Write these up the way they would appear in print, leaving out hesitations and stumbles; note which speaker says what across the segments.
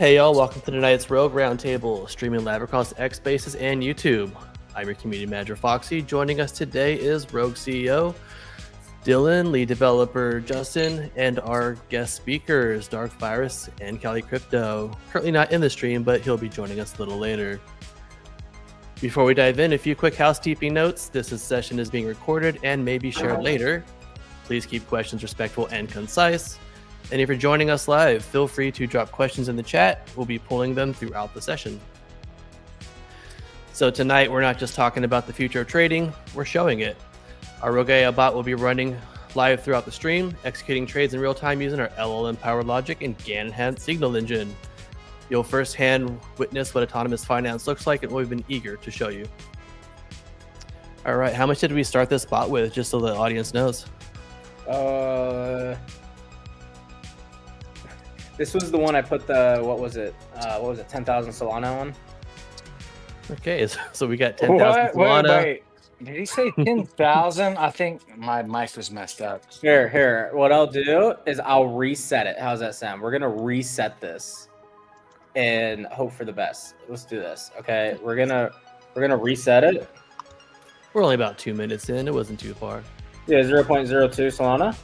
Speaker 1: Hey y'all, welcome to tonight's Rogue Roundtable, streaming live across X Spaces and YouTube. I'm your community manager Foxy. Joining us today is Rogue CEO Dylan, lead developer Justin, and our guest speakers Dark Virus and Cali Crypto. Currently not in the stream, but he'll be joining us a little later. Before we dive in, a few quick housekeeping notes. This session is being recorded and may be shared later. Please keep questions respectful and concise. And if you're joining us live, feel free to drop questions in the chat. We'll be pulling them throughout the session. So tonight, we're not just talking about the future of trading, we're showing it. Our Rogue AI bot will be running live throughout the stream, executing trades in real time using our LLM-powered logic and GAN-enhanced signal engine. You'll firsthand witness what autonomous finance looks like and what we've been eager to show you. All right, how much did we start this bot with, just so the audience knows?
Speaker 2: This was the one I put the, what was it, 10,000 Solana on?
Speaker 1: Okay, so we got 10,000 Solana.
Speaker 3: Wait. Did he say 10,000? I think my mic was messed up.
Speaker 2: Here. What I'll do is I'll reset it. How's that sound? We're gonna reset this and hope for the best. Let's do this. Okay, we're gonna reset it.
Speaker 1: We're only about 2 minutes in. It wasn't too far.
Speaker 2: Yeah, 0.02 Solana.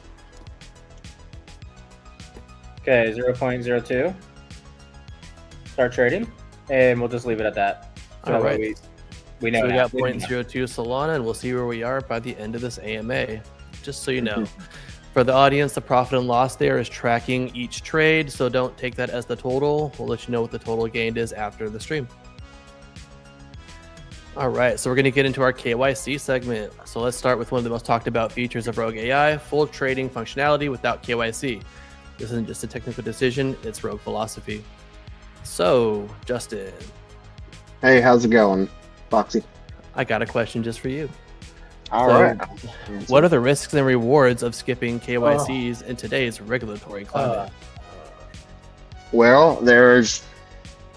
Speaker 2: Okay, 0.02. Start trading, and we'll just leave it at that. So
Speaker 1: all right.
Speaker 2: We know.
Speaker 1: So we got 0.02 Solana, and we'll see where we are by the end of this AMA. Just so you know. For the audience, the profit and loss there is tracking each trade, so don't take that as the total. We'll let you know what the total gained is after the stream. All right, so we're going to get into our KYC segment. So let's start with one of the most talked about features of Rogue AI, full trading functionality without KYC. This isn't just a technical decision, it's Rogue philosophy. So, Justin.
Speaker 4: Hey, how's it going, Foxy?
Speaker 1: I got a question just for you.
Speaker 4: All right.
Speaker 1: What are the risks and rewards of skipping KYCs in today's regulatory climate?
Speaker 4: Well, there's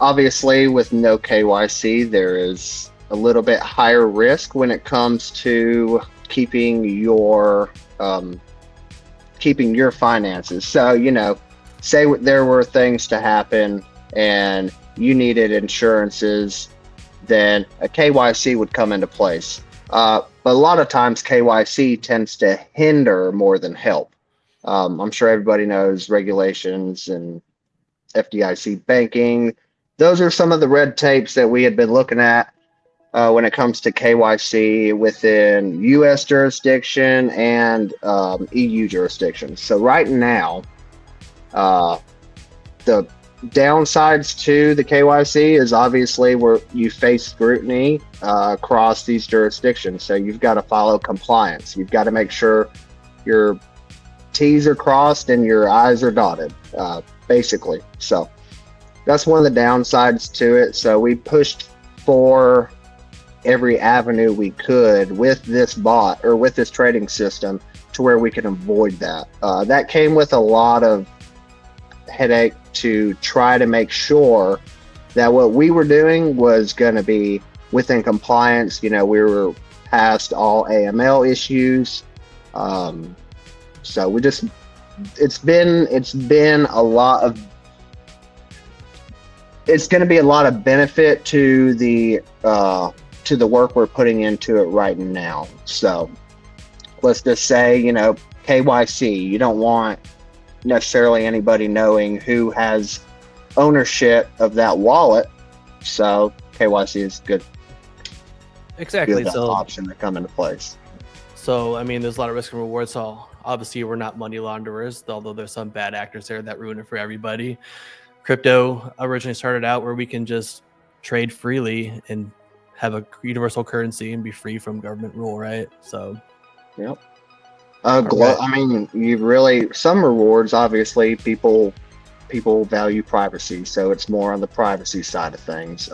Speaker 4: obviously with no KYC, there is a little bit higher risk when it comes to keeping your finances. So, say there were things to happen and you needed insurances, then a KYC would come into place. But a lot of times KYC tends to hinder more than help. I'm sure everybody knows regulations and FDIC banking. Those are some of the red tapes that we had been looking at when it comes to KYC within US jurisdiction and EU jurisdiction. So right now, the downsides to the KYC is obviously where you face scrutiny across these jurisdictions. So you've got to follow compliance. You've got to make sure your T's are crossed and your I's are dotted, basically. So that's one of the downsides to it. So we pushed for every avenue we could with this bot or with this trading system to where we can avoid that. That came with a lot of headache to try to make sure that what we were doing was going to be within compliance. We were past all AML issues. So it's been a lot of, it's going to be a lot of benefit to the work we're putting into it right now. So let's just say, KYC, you don't want necessarily anybody knowing who has ownership of that wallet. So KYC is good.
Speaker 1: Exactly.
Speaker 4: Good option to come into place.
Speaker 1: So, there's a lot of risk and rewards. So obviously we're not money launderers, although there's some bad actors there that ruin it for everybody. Crypto originally started out where we can just trade freely and have a universal currency and be free from government rule, right? So,
Speaker 4: yep. You really, some rewards, obviously people value privacy, so it's more on the privacy side of things.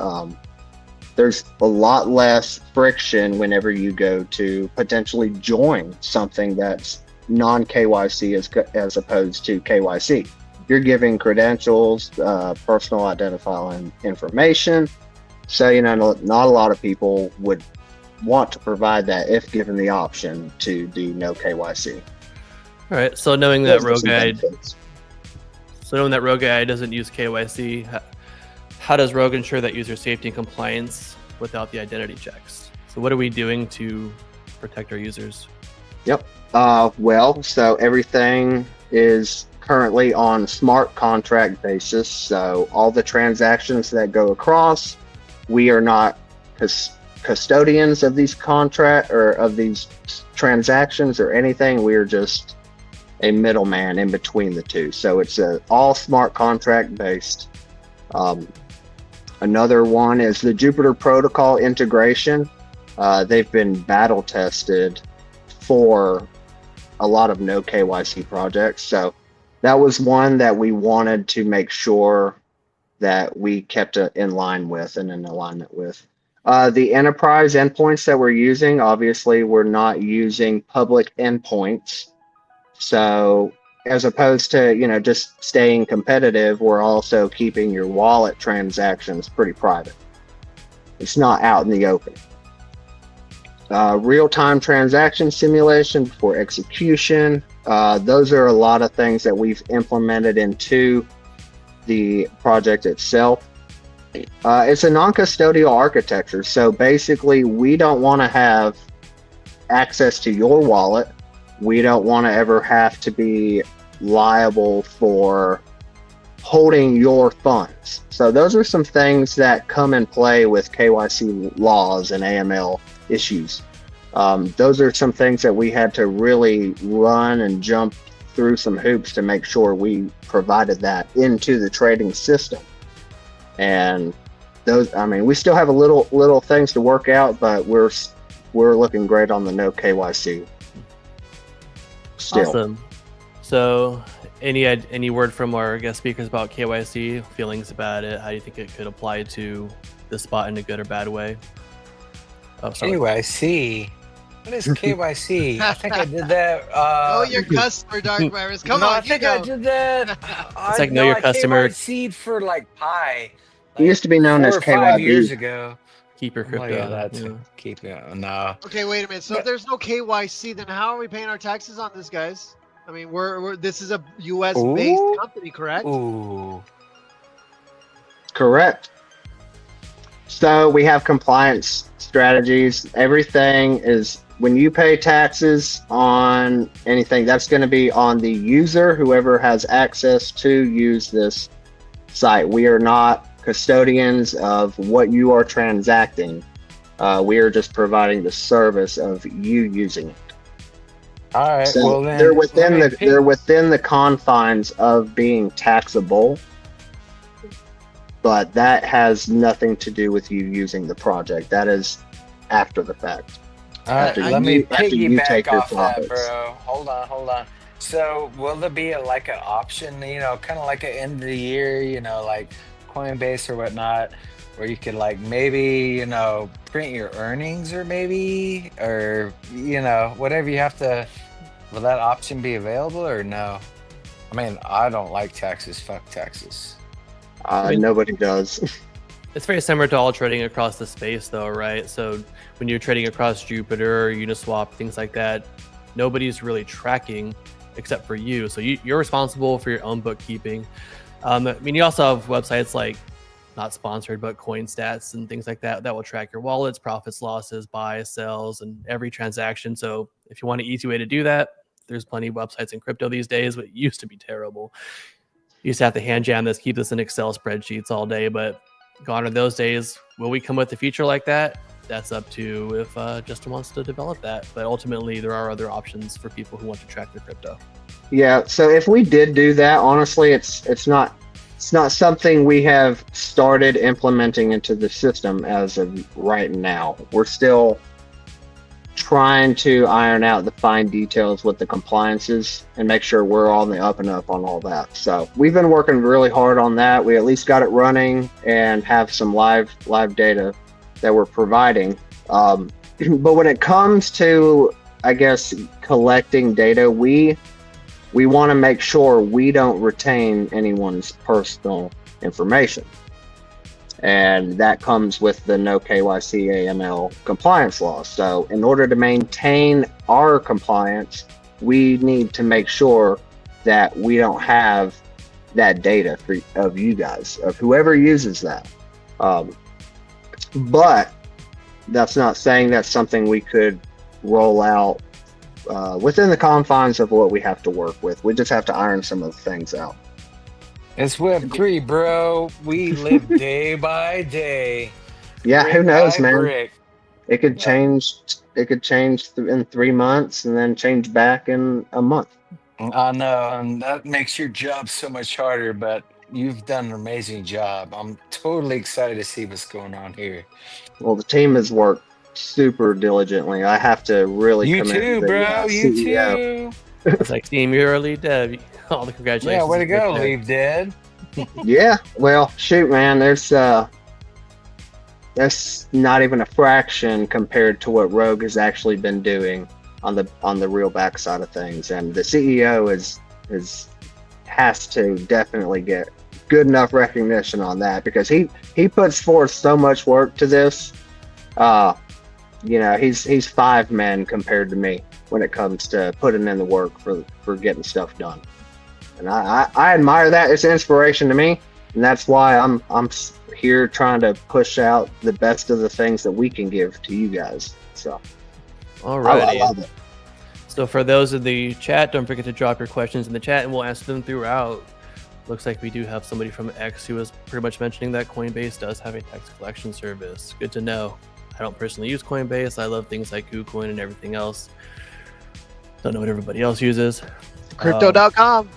Speaker 4: There's a lot less friction whenever you go to potentially join something that's non-KYC as opposed to KYC. You're giving credentials, personal identifying information. So, not a lot of people would want to provide that if given the option to do no KYC.
Speaker 1: All right. So knowing that Rogue AI doesn't use KYC, how does Rogue ensure that user safety and compliance without the identity checks? So what are we doing to protect our users?
Speaker 4: Yep. Well, so everything is currently on smart contract basis. So all the transactions that go across, we are not custodians of these of these transactions or anything. We are just a middleman in between the two. So it's all smart contract based. Another one is the Jupyter Protocol integration. They've been battle tested for a lot of no KYC projects. So that was one that we wanted to make sure that we kept in line with and in alignment with. The enterprise endpoints that we're using, obviously, we're not using public endpoints. So as opposed to, just staying competitive, we're also keeping your wallet transactions pretty private. It's not out in the open. Real-time transaction simulation before execution. Those are a lot of things that we've implemented into the project itself. It's a non-custodial architecture. So basically, we don't want to have access to your wallet. We don't want to ever have to be liable for holding your funds. So those are some things that come in play with KYC laws and AML issues. Those are some things that we had to really run and jump through some hoops to make sure we provided that into the trading system. And those, we still have a little things to work out, but we're looking great on the no KYC. Still.
Speaker 1: Awesome. So, any word from our guest speakers about KYC? Feelings about it? How do you think it could apply to the spot in a good or bad way? Oh, sorry.
Speaker 3: KYC. What is KYC? I think I did that.
Speaker 5: Oh, your customer, Dark Virus. Come
Speaker 3: no,
Speaker 5: on,
Speaker 3: I think I did that.
Speaker 1: It's like know your customer.
Speaker 3: KYC'd for like Pi.
Speaker 4: It used to be known as
Speaker 3: 5 years
Speaker 4: KYB.
Speaker 3: ago.
Speaker 1: Keep your crypto.
Speaker 3: Yeah, that's
Speaker 1: Yeah.
Speaker 3: keep it. No.
Speaker 5: Okay, wait a minute. So if there's no KYC, then how are we paying our taxes on this, guys? I mean, this is a U.S.
Speaker 3: Ooh.
Speaker 5: based company, correct?
Speaker 3: Ooh.
Speaker 4: Correct. So we have compliance strategies. Everything is, when you pay taxes on anything, that's going to be on the user, whoever has access to use this site. We are not custodians of what you are transacting. We are just providing the service of you using it.
Speaker 3: All right.
Speaker 4: So
Speaker 3: Well, then
Speaker 4: they're within the confines of being taxable, but that has nothing to do with you using the project. That is after the fact.
Speaker 3: All right.
Speaker 4: after
Speaker 3: Let
Speaker 4: you-
Speaker 3: me
Speaker 4: after you take
Speaker 3: piggyback
Speaker 4: your
Speaker 3: off that,
Speaker 4: profits.
Speaker 3: bro. Hold on. So, will there be like an option, kind of like an end of the year, like Coinbase or whatnot, where you could like maybe, print your earnings or whatever you have to, will that option be available or no? I mean, I don't like taxes. Fuck taxes.
Speaker 4: Nobody does.
Speaker 1: It's very similar to all trading across the space, though, right? So when you're trading across Jupyter, Uniswap, things like that, nobody's really tracking except for you. So you're responsible for your own bookkeeping. You also have websites like, not sponsored, but CoinStats and things like that will track your wallets, profits, losses, buys, sells, and every transaction. So if you want an easy way to do that, there's plenty of websites in crypto these days, but it used to be terrible. You used to have to hand jam this, keep this in Excel spreadsheets all day, but gone are those days. Will we come with a feature like that? That's up to if Justin wants to develop that. But ultimately, there are other options for people who want to track their crypto.
Speaker 4: Yeah. So if we did do that, honestly, it's not something we have started implementing into the system as of right now. We're still trying to iron out the fine details with the compliances and make sure we're on the up and up on all that. So we've been working really hard on that. We at least got it running and have some live data that we're providing. But when it comes to, I guess, collecting data, we want to make sure we don't retain anyone's personal information. And that comes with the no KYC AML compliance law. So in order to maintain our compliance, we need to make sure that we don't have that data of you guys, of whoever uses that. But that's not saying that's something we could roll out within the confines of what we have to work with. We just have to iron some of the things out.
Speaker 3: It's Web3, bro. We live day by day.
Speaker 4: Yeah,
Speaker 3: brick
Speaker 4: who knows,
Speaker 3: by
Speaker 4: man?
Speaker 3: brick.
Speaker 4: It could change. It could change in 3 months, and then change back in a month.
Speaker 3: I know, and that makes your job so much harder, but you've done an amazing job. I'm totally excited to see what's going on here.
Speaker 4: Well, the team has worked super diligently. I have to really
Speaker 3: You
Speaker 4: commend
Speaker 3: too,
Speaker 4: the
Speaker 3: bro. You
Speaker 4: CEO.
Speaker 3: too.
Speaker 1: It's like Team You're Early Dev. All the congratulations.
Speaker 3: Yeah, way to
Speaker 1: right
Speaker 3: go,
Speaker 1: there.
Speaker 3: Leave Dead.
Speaker 4: Yeah, well, shoot, man, that's not even a fraction compared to what Rogue has actually been doing on the real backside of things. And the CEO has to definitely get good enough recognition on that, because he puts forth so much work to this. He's 5 men compared to me when it comes to putting in the work for getting stuff done. And I admire that. It's an inspiration to me, and that's why I'm here trying to push out the best of the things that we can give to you guys. So, I
Speaker 1: Alrighty.
Speaker 4: love it.
Speaker 1: So for those in the chat, don't forget to drop your questions in the chat, and we'll answer them throughout. Looks like we do have somebody from X who was pretty much mentioning that Coinbase does have a tax collection service. Good to know. I don't personally use Coinbase. I love things like KuCoin and everything else. Don't know what everybody else uses.
Speaker 5: Crypto.com.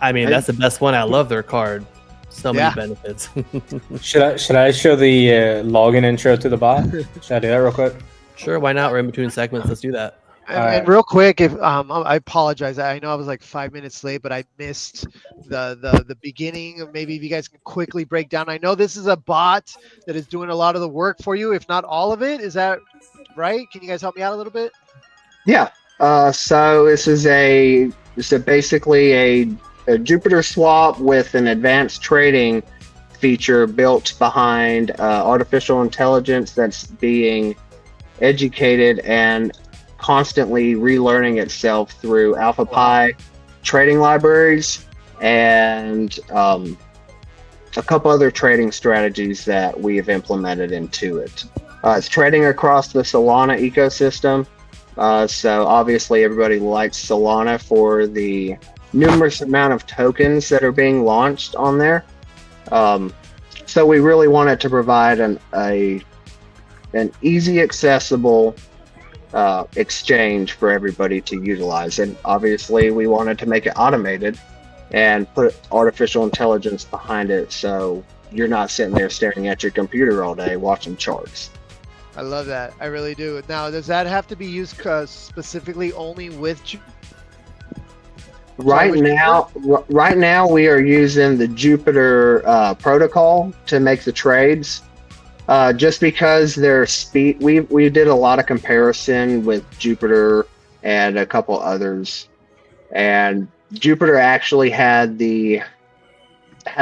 Speaker 1: I mean, that's the best one. I love their card. So many
Speaker 5: Yeah.
Speaker 1: benefits.
Speaker 2: Should I show the login intro to the bot? Should I do that real quick?
Speaker 1: Sure, why not? We're in between segments. Let's do that.
Speaker 5: And real quick, if I apologize, I know I was like 5 minutes late, but I missed the beginning. Maybe if you guys can quickly break down. I know this is a bot that is doing a lot of the work for you, if not all of it. Is that right? Can you guys help me out a little bit?
Speaker 4: Yeah. So this is basically a Jupiter swap with an advanced trading feature built behind artificial intelligence that's being educated and constantly relearning itself through AlphaPy trading libraries and a couple other trading strategies that we have implemented into it. It's trading across the Solana ecosystem. So obviously everybody likes Solana for the numerous amount of tokens that are being launched on there. So we really wanted to provide an easy, accessible exchange for everybody to utilize. And obviously we wanted to make it automated and put artificial intelligence behind it, so you're not sitting there staring at your computer all day watching charts.
Speaker 5: I love that. I really do. Now, does that have to be used specifically only with
Speaker 4: Right now we are using the Jupiter protocol to make the trades, just because their speed. We did a lot of comparison with Jupiter and a couple others, and Jupiter actually had the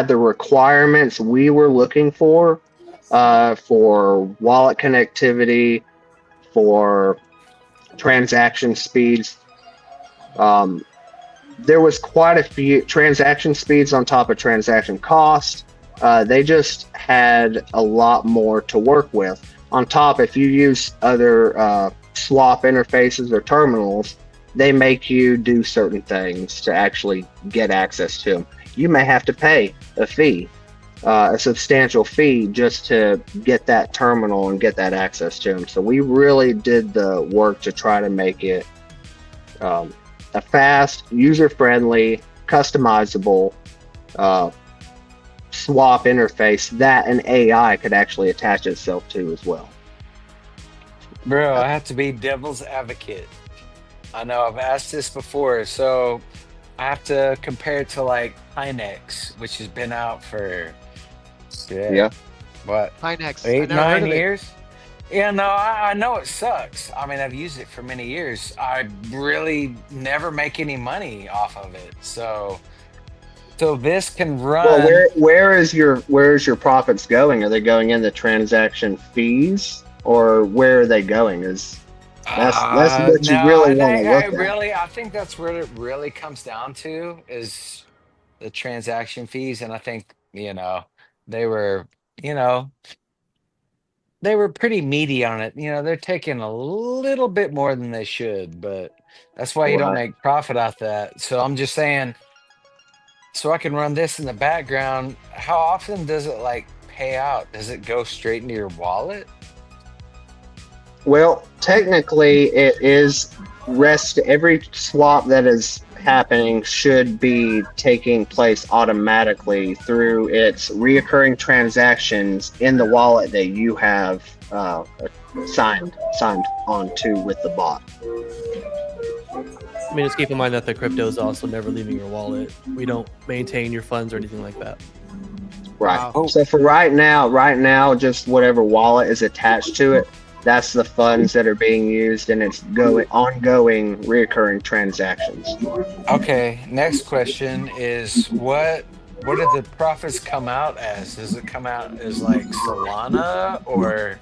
Speaker 4: requirements we were looking for wallet connectivity, for transaction speeds. There was quite a few transaction speeds on top of transaction cost. They just had a lot more to work with. On top, if you use other swap interfaces or terminals, they make you do certain things to actually get access to them. You may have to pay a fee, a substantial fee, just to get that terminal and get that access to them. So we really did the work to try to make it a fast, user-friendly, customizable swap interface that an AI could actually attach itself to as well.
Speaker 3: Bro, I have to be devil's advocate. I know I've asked this before, so I have to compare it to like Pinex, which has been out for what,
Speaker 5: Pinex?
Speaker 3: 8, 9 years? Yeah, no, I know it sucks. I mean, I've used it for many years. I really never make any money off of it. So this can run.
Speaker 4: Well, where is your profits going? Are they going in the transaction fees, or where are they going? That's what you really want to look at.
Speaker 3: I think that's where it really comes down to, is the transaction fees, and I think they were you know they were pretty meaty on it. They're taking a little bit more than they should, but that's why you don't
Speaker 4: Right.
Speaker 3: make profit off that. So I'm just saying, so I can run this in the background. How often does it like pay out? Does it go straight into your wallet?
Speaker 4: Well, technically, it is rest. Every swap that is happening should be taking place automatically through its reoccurring transactions in the wallet that you have signed on to with the bot.
Speaker 1: I mean, just keep in mind that the crypto is also never leaving your wallet. We don't maintain your funds or anything like that.
Speaker 4: Right.
Speaker 5: Wow.
Speaker 4: So for right now, just whatever wallet is attached to it, that's the funds that are being used, and it's ongoing, reoccurring transactions.
Speaker 3: Okay, next question is what did the profits come out as? Does it come out as like Solana or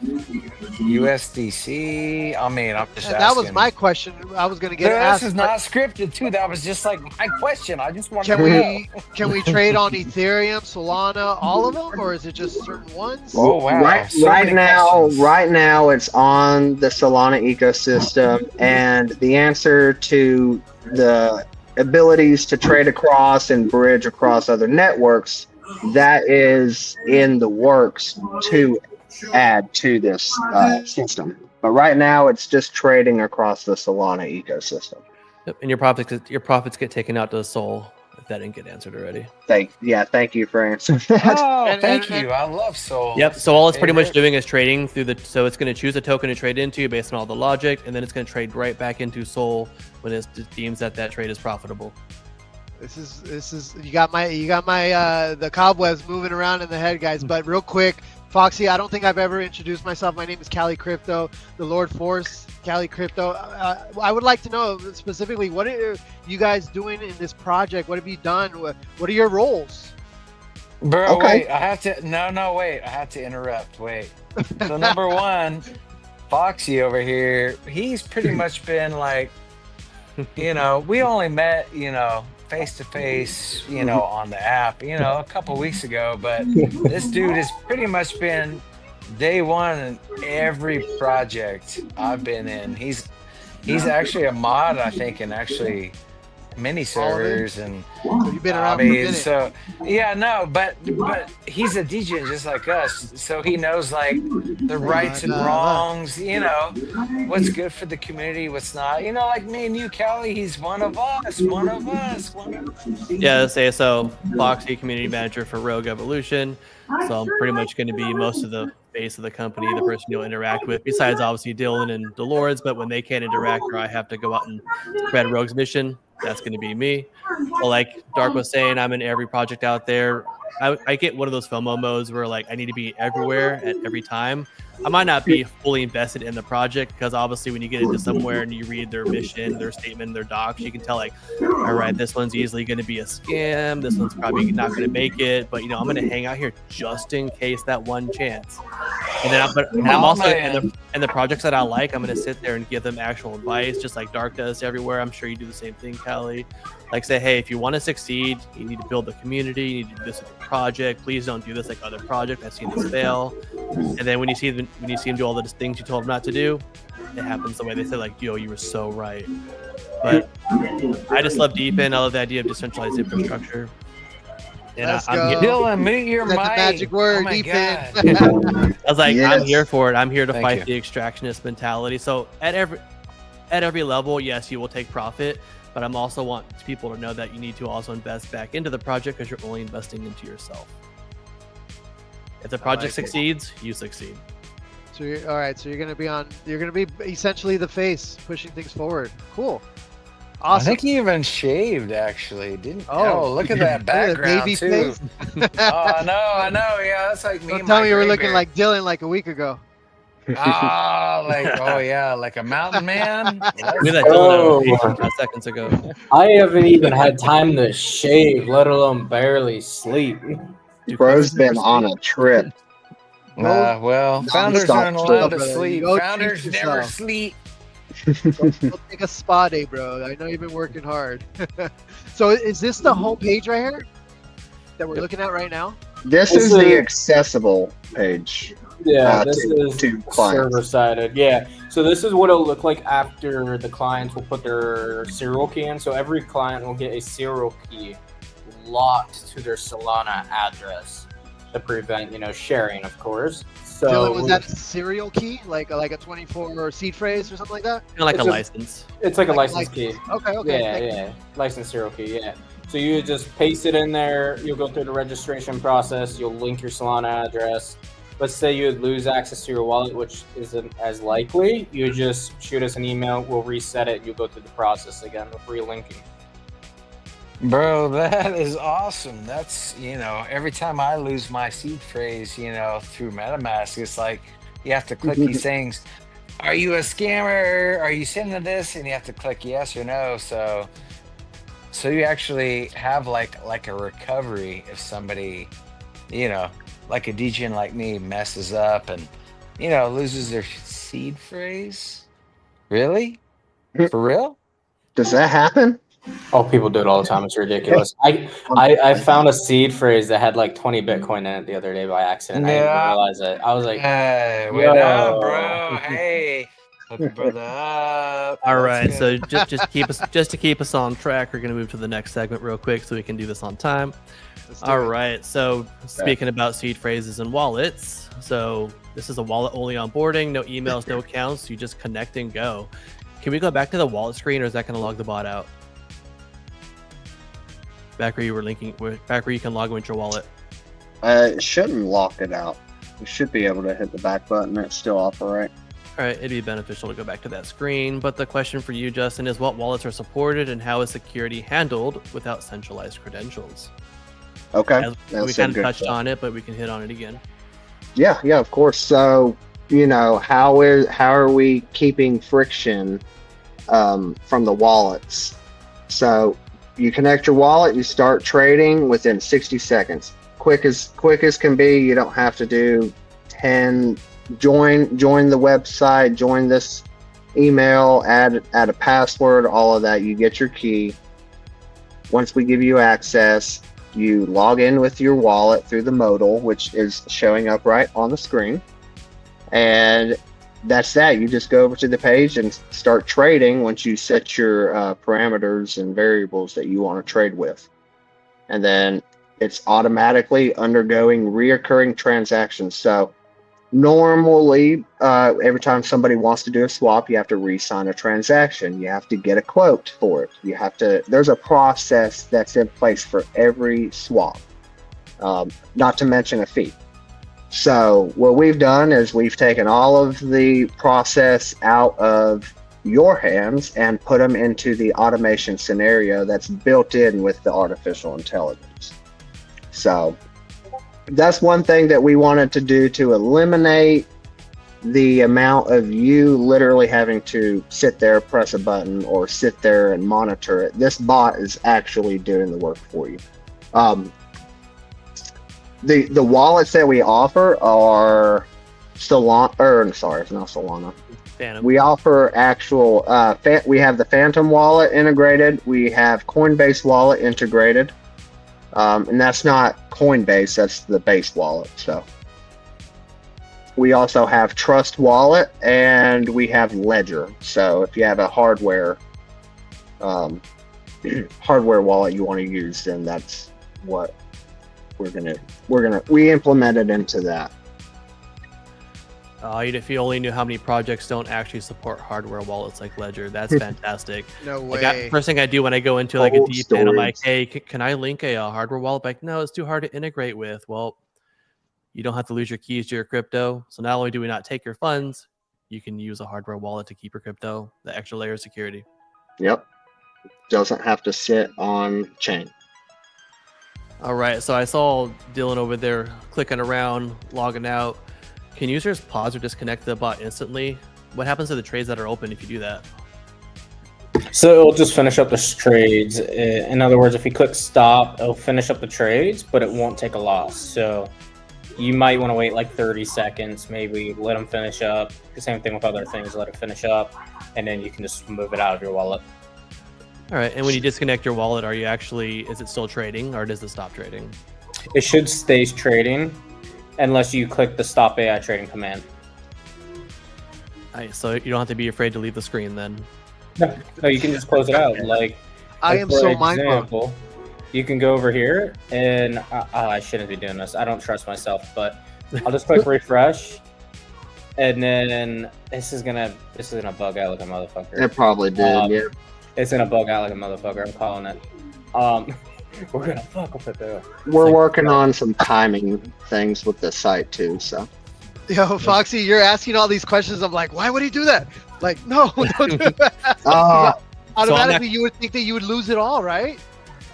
Speaker 3: USDC? I mean, I'm just
Speaker 5: And
Speaker 3: asking.
Speaker 5: that was my question. I was going to get
Speaker 3: This
Speaker 5: asked.
Speaker 3: is not scripted too. That was just like my question. I just want
Speaker 5: Can
Speaker 3: to know.
Speaker 5: we trade on Ethereum, Solana, all of them, or is it just certain ones?
Speaker 3: Oh wow!
Speaker 4: Right,
Speaker 3: So
Speaker 4: right
Speaker 3: many
Speaker 4: now,
Speaker 3: questions.
Speaker 4: right now, it's on the Solana ecosystem, and the answer to the abilities to trade across and bridge across other networks, that is in the works to add to this system. But right now, it's just trading across the Solana ecosystem.
Speaker 1: Yep. And your profits get taken out to the Sol if that didn't get answered already.
Speaker 4: Thank you for answering that.
Speaker 3: Oh,
Speaker 5: And-
Speaker 3: thank
Speaker 5: and-
Speaker 3: you. I love Soul.
Speaker 1: Yep. So all it's pretty much
Speaker 3: Favorite.
Speaker 1: doing is trading through so it's going to choose a token to trade into based on all the logic, and then it's going to trade right back into Sol when it deems that trade is profitable.
Speaker 5: This is you got my the cobwebs moving around in the head, guys. But real quick, Foxy, I don't think I've ever introduced myself. My name is Cali Crypto, the Lord Force, Cali Crypto. I would like to know specifically, what are you guys doing in this project? What have you done? What are your roles?
Speaker 3: Bro,
Speaker 4: Okay.
Speaker 3: wait, I have to wait, I have to interrupt. Wait. So number one, Foxy over here, he's pretty much been like, we only met, face to face, on the app, a couple weeks ago, but this dude has pretty much been day one in every project I've been in. He's actually a mod, I think, and actually mini servers and
Speaker 5: So you've been around
Speaker 3: I mean,
Speaker 5: for a minute.
Speaker 3: so yeah, no, but he's a DJ just like us, so he knows like the rights and wrongs, what's good for the community, what's not. Like me and you, Callie, he's one of us.
Speaker 1: Yeah, so Foxy, community manager for Rogue Evolution. So I'm pretty much going to be most of the face of the company, the person you'll interact with, besides obviously Dylan and Dolores. But when they can't interact or I have to go out and spread Rogue's mission, that's going to be me. But like Dark was saying, I'm in every project out there. I get one of those FOMO modes where like I need to be everywhere at every time. I might not be fully invested in the project because obviously when you get into somewhere and you read their mission, their statement, their docs, you can tell like, all right, this one's easily going to be a scam. This one's probably not going to make it. But I'm going to hang out here just in case that one chance. And then I'm also in the projects that I like, I'm going to sit there and give them actual advice, just like Dark does everywhere. I'm sure you do the same thing, Callie. Like say, hey, if you want to succeed, you need to build a community. You need to do this with your project. Please don't do this like other projects. I've seen this fail. And then when you see them do all the things you told them not to do, it happens the way they said. Like, yo, you were so right. But I just love DeepIn. I love the idea of decentralized infrastructure. And
Speaker 5: Let's
Speaker 1: I'm
Speaker 5: go.
Speaker 3: Dylan, mute your
Speaker 5: That's
Speaker 3: mic.
Speaker 5: the magic word,
Speaker 3: Oh my
Speaker 5: DeepIn.
Speaker 3: God.
Speaker 1: I was like,
Speaker 4: Yes.
Speaker 1: I'm here for it. I'm here to
Speaker 3: Thank
Speaker 1: fight
Speaker 3: you.
Speaker 1: the extractionist mentality. So at every level, yes, you will take profit, but I'm also want people to know that you need to also invest back into the project because you're only investing into yourself. If the project
Speaker 5: like it.
Speaker 1: succeeds, you succeed.
Speaker 5: So all right. So you're gonna be essentially the face, pushing things forward. Cool.
Speaker 3: I
Speaker 5: Awesome.
Speaker 3: think he even shaved actually, didn't?
Speaker 5: Oh.
Speaker 3: Oh, look at that
Speaker 5: Look at the
Speaker 3: background
Speaker 5: baby
Speaker 3: too.
Speaker 5: face.
Speaker 3: I know. Yeah, that's like me.
Speaker 5: Don't
Speaker 3: and
Speaker 5: tell
Speaker 3: my
Speaker 5: me you were
Speaker 3: gray
Speaker 5: looking
Speaker 3: beard.
Speaker 5: like Dylan like a week ago.
Speaker 3: Like a mountain man.
Speaker 1: Look at that Dylan
Speaker 2: Oh.
Speaker 1: 5 seconds ago.
Speaker 2: I haven't even had time to shave, let alone barely sleep.
Speaker 1: Dude,
Speaker 4: Bro's been on a trip.
Speaker 3: Well, founders
Speaker 4: stop
Speaker 3: aren't allowed to
Speaker 5: brother.
Speaker 3: sleep.
Speaker 5: Go treat
Speaker 3: Founders never
Speaker 5: yourself.
Speaker 3: sleep.
Speaker 5: Go take a spa day, bro. I know you've been working hard. So is this the homepage right here? that we're looking at right now?
Speaker 4: This is the accessible page.
Speaker 2: Yeah, this is
Speaker 4: to clients.
Speaker 2: server-sided. Yeah, so this is what it'll look like after the clients will put their serial key in. So every client will get a serial key locked to their Solana address to prevent, sharing, of course. So
Speaker 5: Dylan, was that a serial key, like a 24 seed phrase or something like that?
Speaker 1: Kind of like
Speaker 2: It's
Speaker 1: a
Speaker 2: a-
Speaker 1: license.
Speaker 2: It's like a
Speaker 5: Like
Speaker 2: license key.
Speaker 5: Okay.
Speaker 2: Yeah. License serial key, yeah. So you just paste it in there, you'll go through the registration process, you'll link your Solana address. Let's say you would lose access to your wallet, which isn't as likely. You just shoot us an email, we'll reset it, you'll go through the process again of relinking.
Speaker 3: Bro, that is awesome. That's, every time I lose my seed phrase, through MetaMask, it's like you have to click these things. Are you a scammer? Are you sending this? And you have to click yes or no. So you actually have like a recovery if somebody, like a degen like me messes up and, loses their seed phrase. Really? For real?
Speaker 4: Does that happen?
Speaker 2: Oh, people do it all the time. It's ridiculous. I found a seed phrase that had like 20 Bitcoin in it the other day by accident. I didn't even realize it. I was like,
Speaker 3: Hey, wait
Speaker 2: yo.
Speaker 3: up, bro. Hey, hook your brother up.
Speaker 1: All
Speaker 3: Let's
Speaker 1: right, so
Speaker 3: go.
Speaker 1: just to keep us on track, we're gonna move to the next segment real quick so we can do this on time.
Speaker 5: Let's do
Speaker 1: All
Speaker 5: it.
Speaker 1: right, so speaking about seed phrases and wallets, so this is a wallet only onboarding, no emails, no accounts, you just connect and go. Can we go back to the wallet screen, or is that gonna log the bot out? Back where you were back where you can log in with your wallet.
Speaker 4: It shouldn't lock it out. You should be able to hit the back button and still operate.
Speaker 1: All right, it'd be beneficial to go back to that screen, but the question for you, Justin, is what wallets are supported and how is security handled without centralized credentials?
Speaker 4: Okay.
Speaker 1: As we
Speaker 4: That's a
Speaker 1: kind of
Speaker 4: good
Speaker 1: touched
Speaker 4: question.
Speaker 1: on it, but we can hit on it again.
Speaker 4: Yeah, of course. So, how are we keeping friction from the wallets? So you connect your wallet, you start trading within 60 seconds. Quick as can be. You don't have to do 10. Join the website, join this email, add a password, all of that. You get your key. Once we give you access, you log in with your wallet through the modal, which is showing up right on the screen. And that's that. You just go over to the page and start trading once you set your parameters and variables that you want to trade with. And then it's automatically undergoing reoccurring transactions. So normally, every time somebody wants to do a swap, you have to re-sign a transaction. You have to get a quote for it. There's a process that's in place for every swap, not to mention a fee. So what we've done is we've taken all of the process out of your hands and put them into the automation scenario that's built in with the artificial intelligence. So that's one thing that we wanted to do to eliminate the amount of you literally having to sit there, press a button, or sit there and monitor it. This bot is actually doing the work for you. The wallets that we offer are Solana, sorry, it's not Solana.
Speaker 1: Phantom.
Speaker 4: We offer actual, we have the Phantom wallet integrated. We have Coinbase wallet integrated. And that's not Coinbase, that's the base wallet. So we also have Trust wallet and we have Ledger. So if you have a hardware wallet you want to use, then that's what we implemented into that.
Speaker 1: If you only knew how many projects don't actually support hardware wallets like Ledger, that's fantastic.
Speaker 5: No
Speaker 1: Like
Speaker 5: way.
Speaker 1: first thing I do when I go into like a
Speaker 4: Cold
Speaker 1: deep end, I'm like,
Speaker 4: storage.
Speaker 1: hey, can I link a hardware wallet? Like, no, it's too hard to integrate with. Well, you don't have to lose your keys to your crypto. So not only do we not take your funds, you can use a hardware wallet to keep your crypto, the extra layer of security.
Speaker 4: Yep. Doesn't have to sit on chain.
Speaker 1: All right, so I saw Dylan over there clicking around, logging out. Can users pause or disconnect the bot instantly? What happens to the trades that are open if you do that?
Speaker 2: So it'll just finish up the trades. In other words, if you click stop, it'll finish up the trades, but it won't take a loss. So you might want to wait like 30 seconds, maybe let them finish up. The same thing with other things, let it finish up, and then you can just move it out of your wallet.
Speaker 1: All right, and when you disconnect your wallet, is it still trading or does it stop trading?
Speaker 2: it should stay trading unless you click the stop AI trading command.
Speaker 1: Nice. So you don't have to be afraid to leave the screen then.
Speaker 2: No, you can just close it out.
Speaker 5: I am
Speaker 2: for
Speaker 5: so mind blown.
Speaker 2: example, you can go over here and I shouldn't be doing this. I don't trust myself, but I'll just click refresh, and then this is gonna bug out like a motherfucker.
Speaker 4: It probably did, yeah.
Speaker 2: It's gonna bug out like a motherfucker. I'm calling it. We're gonna fuck with it though.
Speaker 4: We're working on some timing things with the site too, so.
Speaker 5: Yo, Foxy, you're asking all these questions. I'm like, why would he do that? Like, no, don't do that. Automatically, you would think that you would lose it all, right?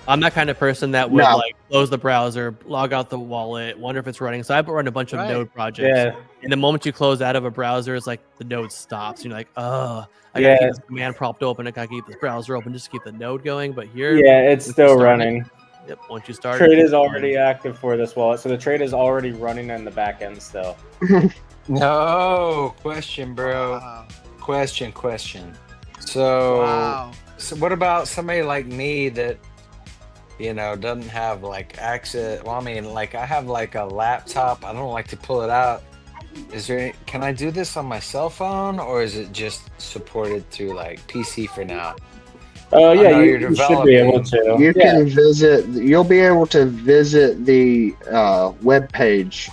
Speaker 1: I'm that kind of person that would
Speaker 4: No.
Speaker 1: like close the browser, log out the wallet, wonder if it's running. So I've run a bunch of
Speaker 5: Right.
Speaker 1: node projects.
Speaker 2: Yeah.
Speaker 1: And the moment you close out of a browser, it's like the node stops. You're like, oh, I gotta keep this command prompt open. I gotta keep this browser open just to keep the node going. But here,
Speaker 2: Yeah, it's
Speaker 1: once you
Speaker 2: still
Speaker 1: start
Speaker 2: running.
Speaker 1: Yep. Once you start,
Speaker 2: Trade is already active for this wallet, so the trade is already running in the back end still.
Speaker 3: No question, bro.
Speaker 5: Wow.
Speaker 3: Question. So,
Speaker 5: Wow.
Speaker 3: so what about somebody like me that, doesn't have like access? Well, I mean, like I have like a laptop. I don't like to pull it out. Can I do this on my cell phone, or is it just supported through like PC for now?
Speaker 2: Oh
Speaker 3: I
Speaker 2: yeah,
Speaker 3: know
Speaker 2: you
Speaker 3: you're
Speaker 2: should be able to.
Speaker 4: You
Speaker 2: Yeah.
Speaker 4: can you'll be able to visit the web page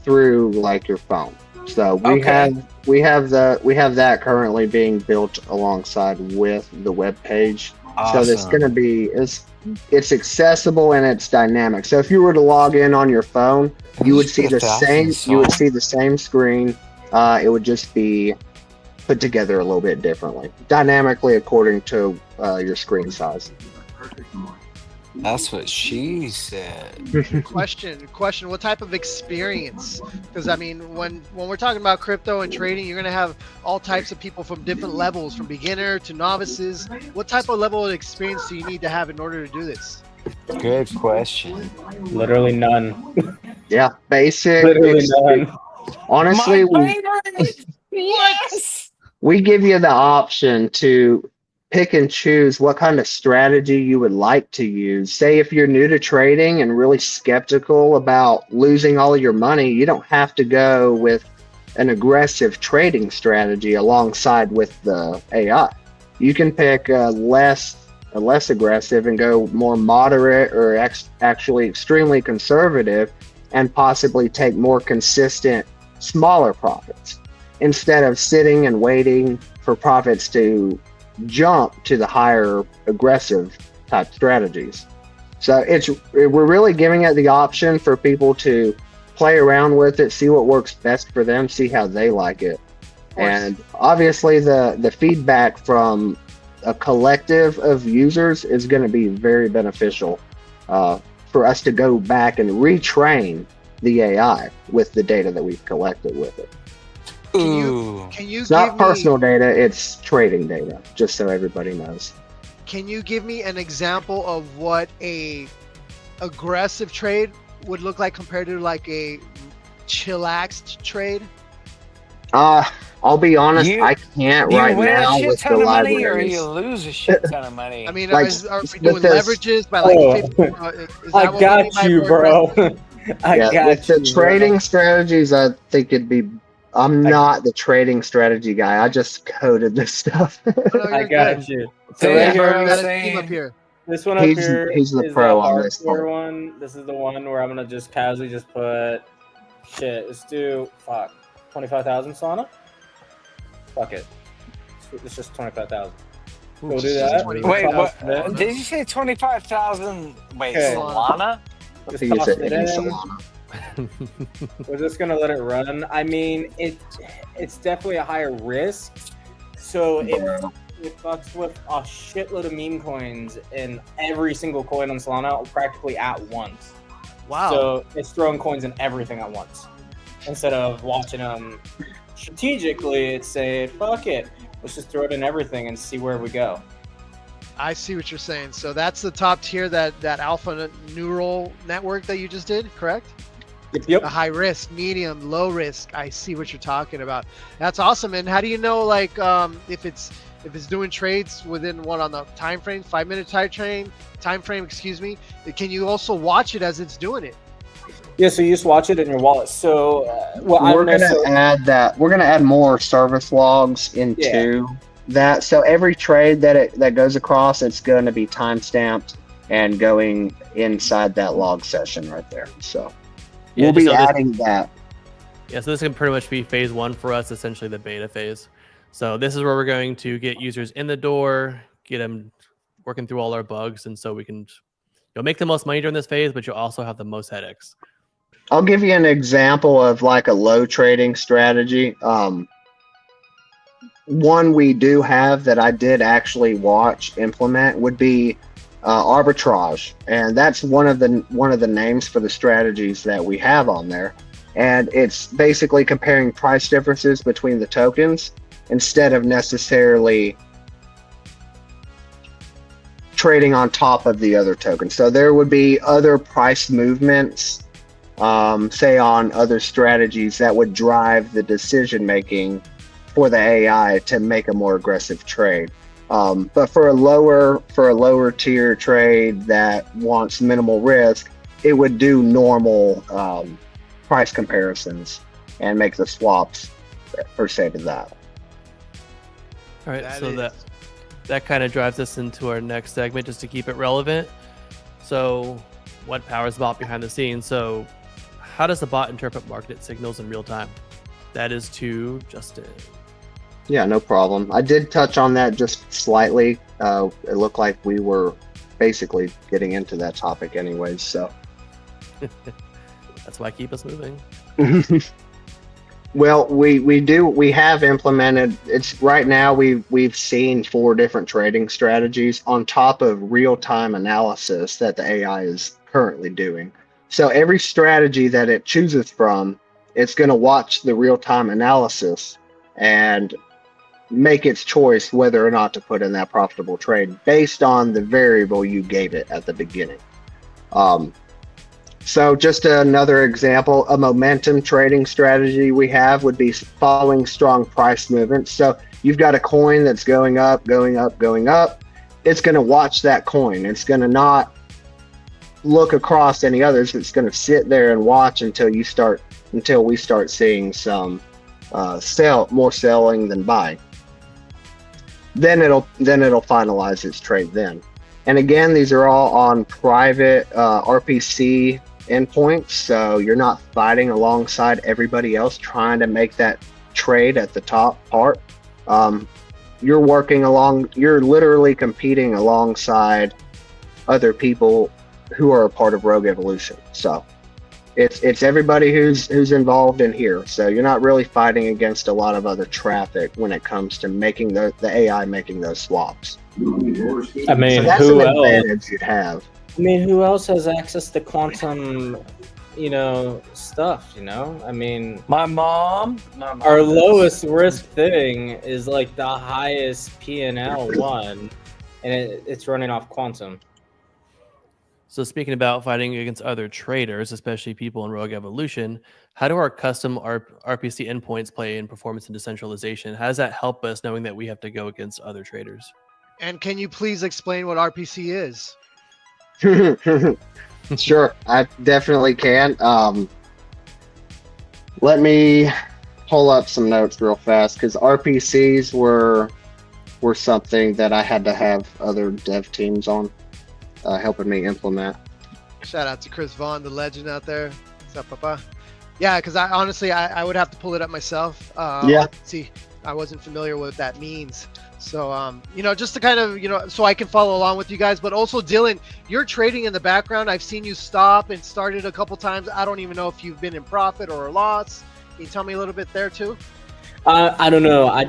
Speaker 4: through like your phone. So we
Speaker 3: Okay.
Speaker 4: have that currently being built alongside with the web page.
Speaker 3: Awesome.
Speaker 4: So it's gonna be it's accessible and it's dynamic. So if you were to log in on your phone, you would see the same screen. It would just be put together a little bit differently, dynamically according to your screen size.
Speaker 3: That's what she said.
Speaker 5: Question. What type of experience? Because I mean, when we're talking about crypto and trading, you're gonna have all types of people from different levels, from beginner to novices. What type of level of experience do you need to have in order to do this?
Speaker 3: Good question.
Speaker 2: Literally none.
Speaker 4: Yeah, basic.
Speaker 2: Literally none.
Speaker 4: Honestly,
Speaker 3: Yes.
Speaker 4: we give you the option to pick and choose what kind of strategy you would like to use. Say if you're new to trading and really skeptical about losing all of your money, you don't have to go with an aggressive trading strategy alongside with the AI. You can pick a less aggressive and go more moderate or actually extremely conservative and possibly take more consistent, smaller profits instead of sitting and waiting for profits to jump to the higher aggressive type strategies. So we're really giving it the option for people to play around with it, see what works best for them, see how they like it. And obviously the feedback from a collective of users is going to be very beneficial for us to go back and retrain the AI with the data that we've collected with it.
Speaker 5: Can you
Speaker 4: It's not
Speaker 5: give me,
Speaker 4: personal data, it's trading data, just so everybody knows.
Speaker 5: Can you give me an example of what a aggressive trade would look like compared to like a chillaxed trade?
Speaker 4: I'll be honest, I can't
Speaker 3: You
Speaker 4: right
Speaker 3: win
Speaker 4: now
Speaker 3: a shit
Speaker 4: with the
Speaker 3: ton of money, or
Speaker 4: libraries.
Speaker 3: you lose a shit ton of money.
Speaker 5: I mean,
Speaker 4: Like,
Speaker 5: are we
Speaker 4: with
Speaker 5: doing
Speaker 4: this-
Speaker 5: leverages by like 50? Is that
Speaker 2: I
Speaker 5: what we
Speaker 2: got
Speaker 5: mean by
Speaker 2: you,
Speaker 5: more
Speaker 2: bro.
Speaker 5: aggressive?
Speaker 2: I got
Speaker 4: with
Speaker 2: you.
Speaker 4: the trading strategies, I think I'm not the trading strategy guy. I just coded this stuff.
Speaker 5: Oh, no,
Speaker 2: I
Speaker 5: you're
Speaker 2: got
Speaker 5: good.
Speaker 2: you.
Speaker 3: So
Speaker 2: So
Speaker 3: yeah,
Speaker 2: right
Speaker 3: bro,
Speaker 2: here,
Speaker 5: We got a
Speaker 3: saying-
Speaker 5: team up here.
Speaker 2: this one up
Speaker 4: He's
Speaker 2: here
Speaker 4: the
Speaker 2: is
Speaker 4: pro
Speaker 2: the
Speaker 4: on this
Speaker 2: hardcore
Speaker 4: one.
Speaker 2: one. This is the one where I'm gonna just casually just put shit. Let's do 25,000 Solana. Fuck it. It's just 25,000. We'll do that.
Speaker 5: 25,000.
Speaker 3: Wait, what?
Speaker 2: Solana.
Speaker 3: Did you say 25,000? Wait,
Speaker 2: Okay.
Speaker 3: Solana?
Speaker 2: Just
Speaker 4: He
Speaker 2: toss
Speaker 4: said
Speaker 2: it
Speaker 4: in
Speaker 2: in.
Speaker 4: Solana.
Speaker 2: We're just gonna let it run. I mean, it's definitely a higher risk. So it fucks with a shitload of meme coins and every single coin on Solana practically at once.
Speaker 5: Wow.
Speaker 2: So it's throwing coins in everything at once. Instead of watching them strategically, it's saying, fuck it. Let's just throw it in everything and see where we go.
Speaker 5: I see what you're saying. So that's the top tier, that alpha neural network that you just did, correct?
Speaker 2: Yep.
Speaker 5: A high risk, medium, low risk. I see what you're talking about. That's awesome. And how do you know, like, if it's doing trades within what on the time frame, 5 minute time frame? Excuse me. Can you also watch it as it's doing it?
Speaker 2: Yeah, so you just watch it in your wallet. So, well, I
Speaker 4: We're
Speaker 2: don't know.
Speaker 4: gonna add that. We're gonna add more service logs into that. So every trade that goes across, it's going to be time stamped and going inside that log session right there. So
Speaker 1: Yeah,
Speaker 4: we'll
Speaker 1: just
Speaker 4: be
Speaker 1: so this-
Speaker 4: adding that.
Speaker 1: Yeah, so this can pretty much be phase one for us, essentially the beta phase. So this is where we're going to get users in the door, get them working through all our bugs, and so we can you'll make the most money during this phase, but you'll also have the most headaches.
Speaker 4: I'll give you an example of like a low trading strategy. One we do have that I did actually watch implement would be arbitrage, and that's one of the names for the strategies that we have on there. And it's basically comparing price differences between the tokens instead of necessarily trading on top of the other token. So there would be other price movements, say on other strategies that would drive the decision making for the AI to make a more aggressive trade. But for a lower tier trade that wants minimal risk, it would do normal price comparisons and make the swaps per se to that.
Speaker 1: All right, that kind of drives us into our next segment just to keep it relevant. So what powers the bot behind the scenes? So how does the bot interpret market signals in real time? That is to Justin.
Speaker 4: Yeah, no problem. I did touch on that just slightly. It looked like we were basically getting into that topic anyways, so.
Speaker 1: That's why I keep us moving.
Speaker 4: Well, we have implemented, it's right now we've seen 4 different trading strategies on top of real-time analysis that the AI is currently doing. So every strategy that it chooses from, it's going to watch the real-time analysis and make its choice whether or not to put in that profitable trade based on the variable you gave it at the beginning. So just another example, a momentum trading strategy we have would be following strong price movements. So you've got a coin that's going up, going up, going up. It's going to watch that coin. It's going to not look across any others. It's going to sit there and watch until we start seeing some more selling than buying. Then it'll finalize its trade then. And again, these are all on private RPC endpoints, so you're not fighting alongside everybody else trying to make that trade at the top part. You're literally competing alongside other people who are a part of Rogue Evolution. So it's everybody who's involved in here. So you're not really fighting against a lot of other traffic when it comes to making the AI making those swaps.
Speaker 2: I mean,
Speaker 4: so that's
Speaker 2: who
Speaker 4: an
Speaker 2: else?
Speaker 4: advantage you'd have.
Speaker 2: I mean, who else has access to quantum, stuff, I mean,
Speaker 3: My mom
Speaker 2: our
Speaker 3: does.
Speaker 2: lowest risk thing is like the highest P&L one, and it's running off quantum.
Speaker 1: So speaking about fighting against other traders, especially people in Rogue Evolution, how do our custom RPC endpoints play in performance and decentralization? How does that help us knowing that we have to go against other traders?
Speaker 5: And can you please explain what RPC is?
Speaker 4: Sure, I definitely can. Let me pull up some notes real fast because RPCs were something that I had to have other dev teams on helping me implement.
Speaker 5: Shout out to Chris Vaughn, the legend out there. What's up, Papa? Yeah, because I honestly would have to pull it up myself.
Speaker 4: Yeah.
Speaker 5: See, I wasn't familiar with what that means. So, just to kind of, so I can follow along with you guys. But also, Dylan, you're trading in the background. I've seen you stop and started a couple times. I don't even know if you've been in profit or a loss. Can you tell me a little bit there too?
Speaker 2: I don't know. I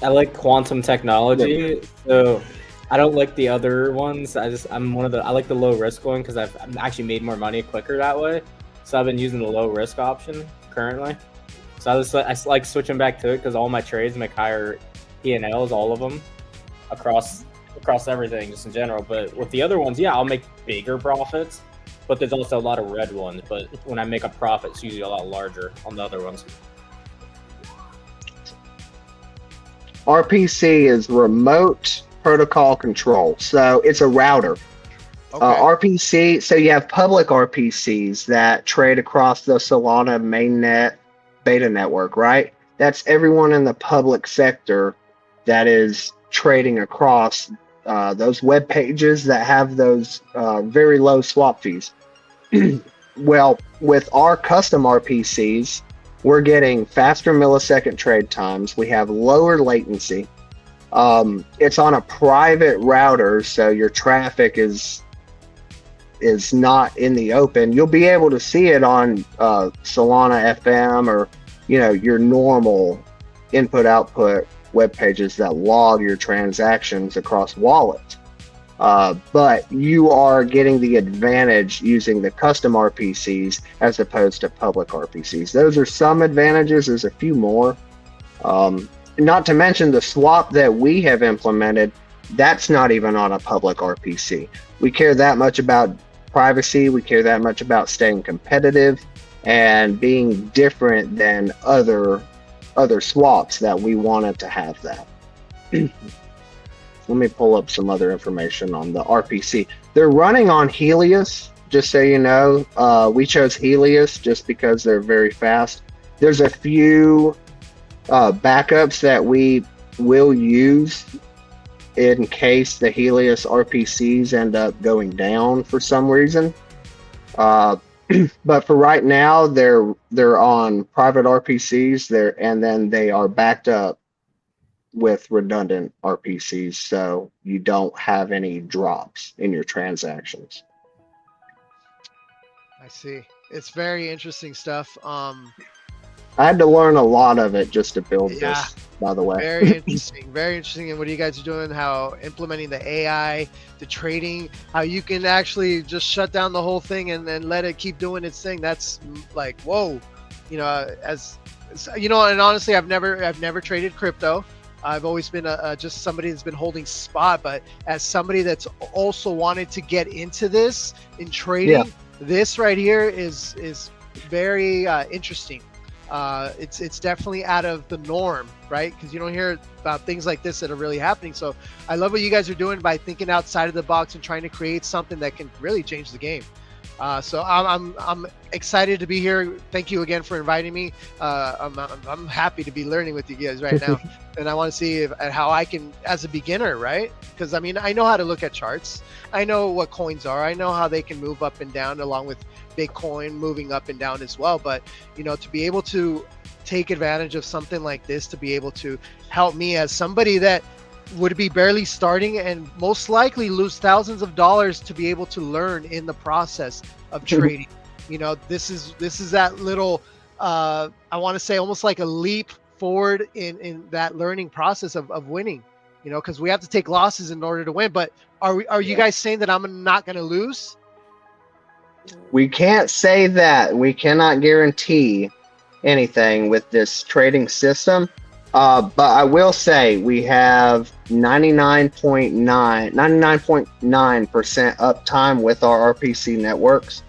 Speaker 2: like quantum technology. So I don't like the other ones. I like the low risk one because I've actually made more money quicker that way. So I've been using the low risk option currently. So I like switching back to it because all my trades make higher P&Ls, all of them, across everything, just in general. But with the other ones, yeah, I'll make bigger profits, but there's also a lot of red ones. But when I make a profit, it's usually a lot larger on the other ones.
Speaker 4: RPC is remote protocol control. So it's a router.
Speaker 5: Okay.
Speaker 4: RPC, so you have public RPCs that trade across the Solana mainnet beta network, right? That's everyone in the public sector that is trading across those web pages that have those very low swap fees. Well, with our custom RPCs, we're getting faster millisecond trade times. We have lower latency. It's on a private router, so your traffic is not in the open. You'll be able to see it on Solana FM or your normal input-output web pages that log your transactions across wallets. But you are getting the advantage using the custom RPCs as opposed to public RPCs. Those are some advantages. There's a few more. Not to mention the swap that we have implemented, that's not even on a public RPC. We care that much about privacy. We care that much about staying competitive and being different than other swaps that we wanted to have that. Let me pull up some other information on the RPC. They're running on Helios, just so you know. We chose Helios just because they're very fast. There's a few backups that we will use in case the Helios RPCs end up going down for some reason. But for right now, they're on private RPCs there, and then they are backed up with redundant RPCs, so you don't have any drops in your transactions.
Speaker 5: I see. It's very interesting stuff.
Speaker 4: I had to learn a lot of it just to build this, by the way.
Speaker 5: Very interesting. Very interesting. And what you guys are doing, how implementing the AI, the trading, how you can actually just shut down the whole thing and then let it keep doing its thing. That's like, whoa, as you know, and honestly, I've never traded crypto. I've always been just somebody that's been holding spot, but as somebody that's also wanted to get into this in trading, this right here is very interesting. It's definitely out of the norm, right? Because you don't hear about things like this that are really happening. So I love what you guys are doing by thinking outside of the box and trying to create something that can really change the game. So I'm excited to be here. Thank you again for inviting me. I'm happy to be learning with you guys right now, and I want to see how I can, as a beginner, right? Because I mean, I know how to look at charts. I know what coins are. I know how they can move up and down, along with Bitcoin moving up and down as well. But to be able to take advantage of something like this, to be able to help me as somebody that would be barely starting and most likely lose thousands of dollars to be able to learn in the process of trading. This is that little I want to say almost like a leap forward in that learning process of winning, because we have to take losses in order to win. But are you guys saying that I'm not going to lose?
Speaker 4: We can't say that. We cannot guarantee anything with this trading system. But I will say we have 99.9% uptime with our RPC networks.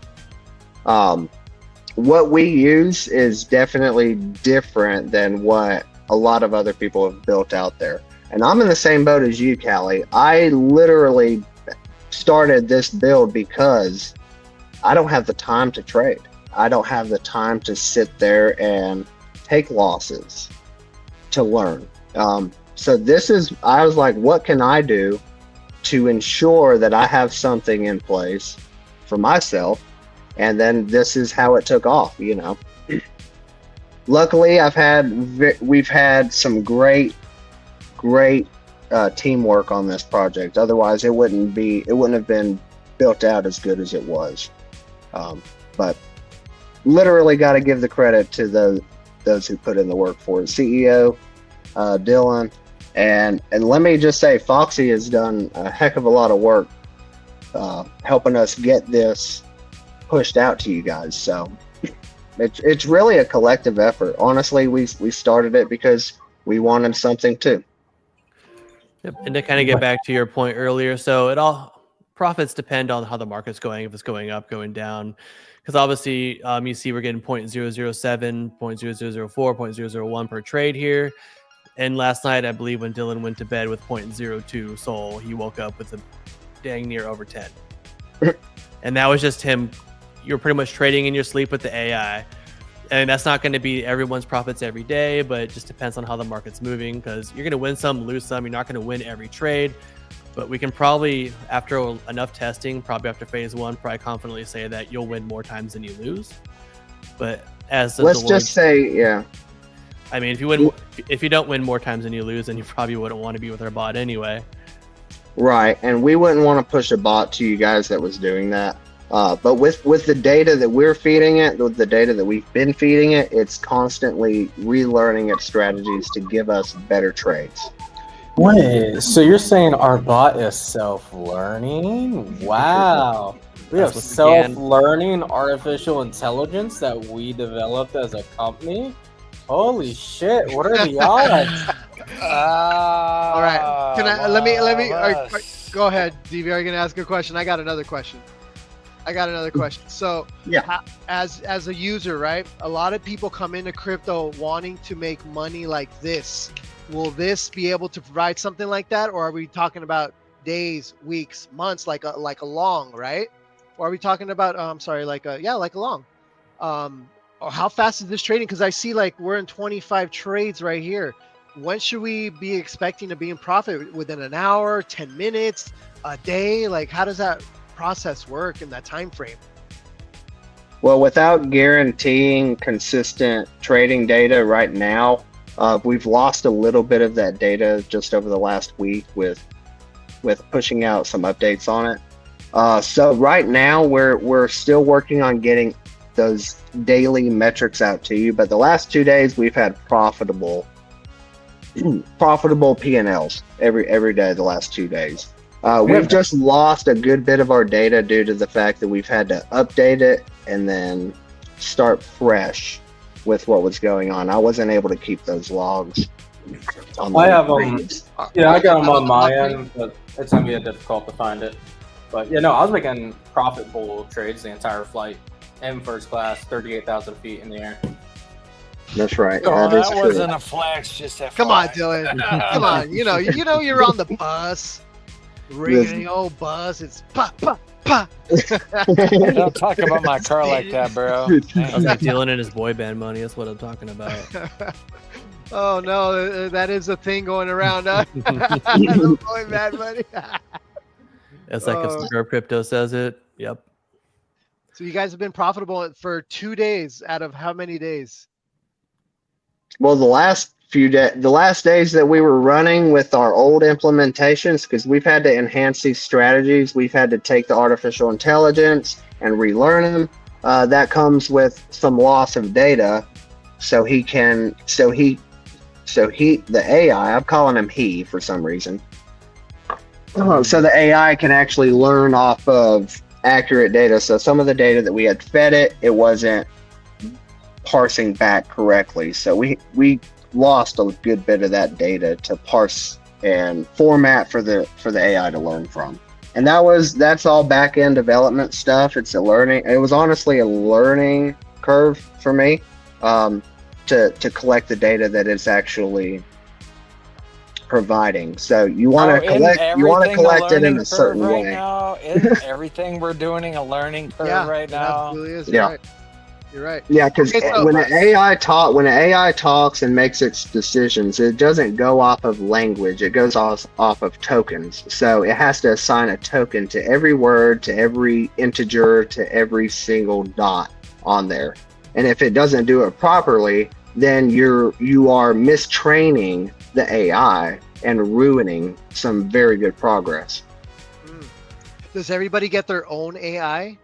Speaker 4: What we use is definitely different than what a lot of other people have built out there. And I'm in the same boat as you, Callie. I literally started this build because I don't have the time to trade. I don't have the time to sit there and take losses to learn. So I was like, what can I do to ensure that I have something in place for myself? And then this is how it took off, Luckily, we've had some great teamwork on this project. Otherwise, it wouldn't have been built out as good as it was. But literally got to give the credit to those who put in the work for it. CEO, Dylan, and let me just say, Foxy has done a heck of a lot of work helping us get this pushed out to you guys. So it's really a collective effort. Honestly, we started it because we wanted something too.
Speaker 1: Yep. And to kind of get back to your point earlier, so profits depend on how the market's going, if it's going up, going down. Because obviously, you see we're getting 0.007, 0.0004, 0.001 per trade here. And last night, I believe when Dylan went to bed with 0.02 SOL, he woke up with a dang near over 10. And that was just him. You're pretty much trading in your sleep with the AI. And that's not going to be everyone's profits every day, but it just depends on how the market's moving, because you're going to win some, lose some. You're not going to win every trade. But we can probably, after enough testing, probably after phase 1, probably confidently say that you'll win more times than you lose. But as the
Speaker 4: Let's just say, yeah.
Speaker 1: I mean, if you don't win more times than you lose, then you probably wouldn't want to be with our bot anyway.
Speaker 4: Right, and we wouldn't want to push a bot to you guys that was doing that. But with the data that we're feeding it, with the data that we've been feeding it, it's constantly relearning its strategies to give us better trades.
Speaker 2: Wait, so you're saying our bot is self-learning? Wow. We have
Speaker 1: That's what we can.
Speaker 2: self-learning artificial intelligence that we developed as a company? Holy shit, what are the odds?
Speaker 5: All right. Can I let me
Speaker 3: Yes.
Speaker 5: go ahead, DV. Are you gonna ask a question? I got another question. So
Speaker 4: Yeah.
Speaker 5: as a user, right? A lot of people come into crypto wanting to make money like this. Will this be able to provide something like that, or are we talking about days, weeks, months, like a long, right? Or are we talking about like a long? Or how fast is this trading? Because I see like we're in 25 trades right here. When should we be expecting to be in profit? Within an hour, 10 minutes, a day? Like, how does that process work in that time frame?
Speaker 4: Well, without guaranteeing consistent trading data right now, we've lost a little bit of that data just over the last week with pushing out some updates on it. So right now we're still working on getting those daily metrics out to you, but the last 2 days we've had profitable P&Ls every day the last 2 days. We've just lost a good bit of our data due to the fact that we've had to update it and then start fresh with what was going on. I wasn't able to keep those logs.
Speaker 2: I have yeah, I got them on my end, but it's gonna be difficult to find it. But yeah, no, I was making profitable trades the entire flight in first class, 38,000 feet in the air.
Speaker 4: That's right.
Speaker 3: Oh,
Speaker 4: That is
Speaker 3: that
Speaker 4: true.
Speaker 3: wasn't a flex, just a
Speaker 5: Come on, Dylan. Come on. You know you're on the bus. Ringing the old bus. It's pa pa pa.
Speaker 3: Don't talk about my car like that, bro.
Speaker 1: I was like Dylan and his boy band money. That's what I'm talking about.
Speaker 5: Oh no, that is a thing going around. The boy bad money.
Speaker 1: It's like if Sugar Crypto says it. Yep.
Speaker 5: So you guys have been profitable for 2 days out of how many days?
Speaker 4: Well, the last days that we were running with our old implementations, because we've had to enhance these strategies, we've had to take the artificial intelligence and relearn them. That comes with some loss of data. So the AI, I'm calling him he for some reason. So the AI can actually learn off of accurate data. So some of the data that we had fed it wasn't parsing back correctly. So we lost a good bit of that data to parse and format for the AI to learn from. And that's all back end development stuff. It was honestly a learning curve for me to collect the data that it's actually providing. So you want to collect it in a certain way.
Speaker 3: Now, isn't everything we're doing a learning curve right now?
Speaker 5: Absolutely is.
Speaker 4: Yeah.
Speaker 5: You're right.
Speaker 4: Yeah, because when an AI talks and makes its decisions, it doesn't go off of language. It goes off of tokens. So it has to assign a token to every word, to every integer, to every single dot on there. And if it doesn't do it properly, then you are mistraining the AI and ruining some very good progress.
Speaker 5: Does everybody get their own AI?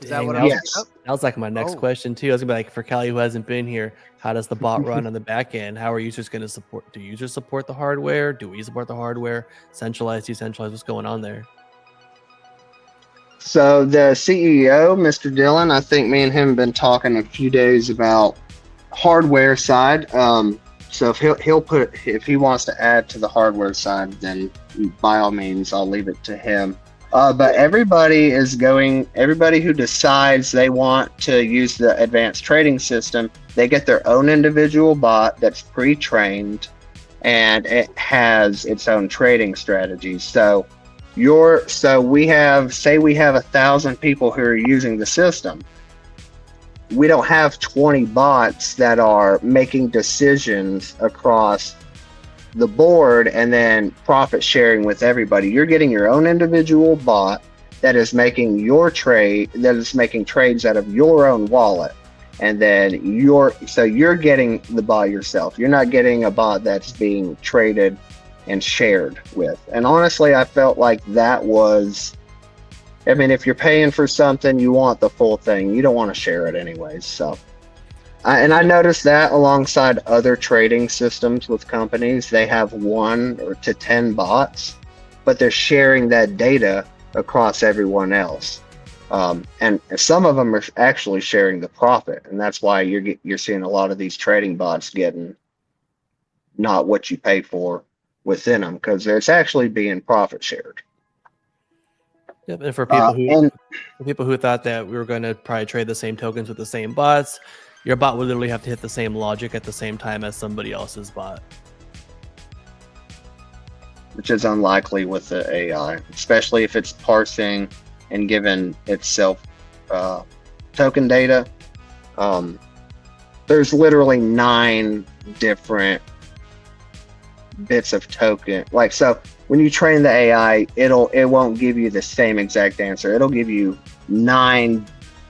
Speaker 5: Is that
Speaker 1: Dang,
Speaker 5: what
Speaker 1: that
Speaker 5: I'm
Speaker 1: was- That was like my next question too. I was gonna be like, for Callie who hasn't been here, how does the bot run on the back end? How are users gonna support? Do users support the hardware? Do we support the hardware? Centralized, decentralized? What's going on there?
Speaker 4: So the CEO, Mr. Dillon, I think me and him have been talking a few days about hardware side. So if he wants to add to the hardware side, then by all means, I'll leave it to him. But everybody who decides they want to use the advanced trading system, they get their own individual bot that's pre-trained and it has its own trading strategies. So So we have, say we have 1,000 people who are using the system. We don't have 20 bots that are making decisions across the board and then profit sharing with everybody. You're getting your own individual bot that is making your trade, that is making trades out of your own wallet. And then you're getting the bot yourself. You're not getting a bot that's being traded and shared with. And honestly, I felt like that was, I mean, if you're paying for something, you want the full thing. You don't want to share it anyways. So, I noticed that alongside other trading systems with companies, they have 1 or to 10 bots, but they're sharing that data across everyone else. And some of them are actually sharing the profit, and that's why you're seeing a lot of these trading bots getting not what you pay for within them, because it's actually being profit shared.
Speaker 1: Yep, and for people who thought that we were going to probably trade the same tokens with the same bots, your bot would literally have to hit the same logic at the same time as somebody else's bot,
Speaker 4: which is unlikely with the AI, especially if it's parsing and given itself token data. There's literally 9 different bits of token. Like, so when you train the AI, it won't give you the same exact answer. It'll give you 9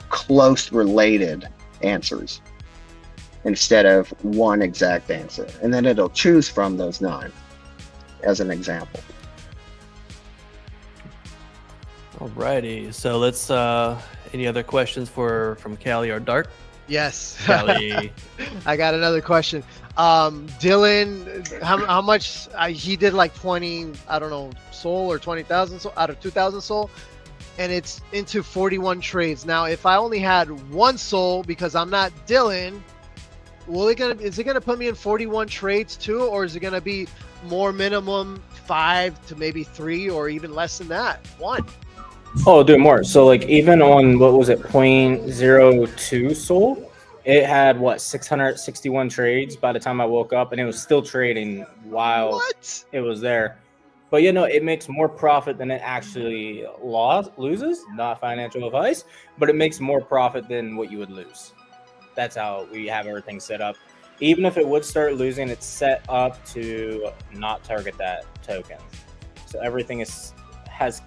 Speaker 4: close related answers instead of 1 exact answer. And then it'll choose from those 9 as an example.
Speaker 1: Alrighty, so let's any other questions from Callie or Dark?
Speaker 5: Yes.
Speaker 1: Callie.
Speaker 5: I got another question. Dylan, how much he did, like 20, I don't know, soul or 20,000 soul out of 2,000 soul, and it's into 41 trades. Now, if I only had 1 soul because I'm not Dylan, is it gonna put me in 41 trades too, or is it gonna be more minimum 5 to maybe 3 or even less than that? 1.
Speaker 2: Oh, do more. So like even on, what was it, 0.02 soul, it had 661 trades by the time I woke up, and it was still trading while it was there. But it makes more profit than it actually loses. Not financial advice, but it makes more profit than what you would lose. That's how we have everything set up. Even if it would start losing, it's set up to not target that token. So everything has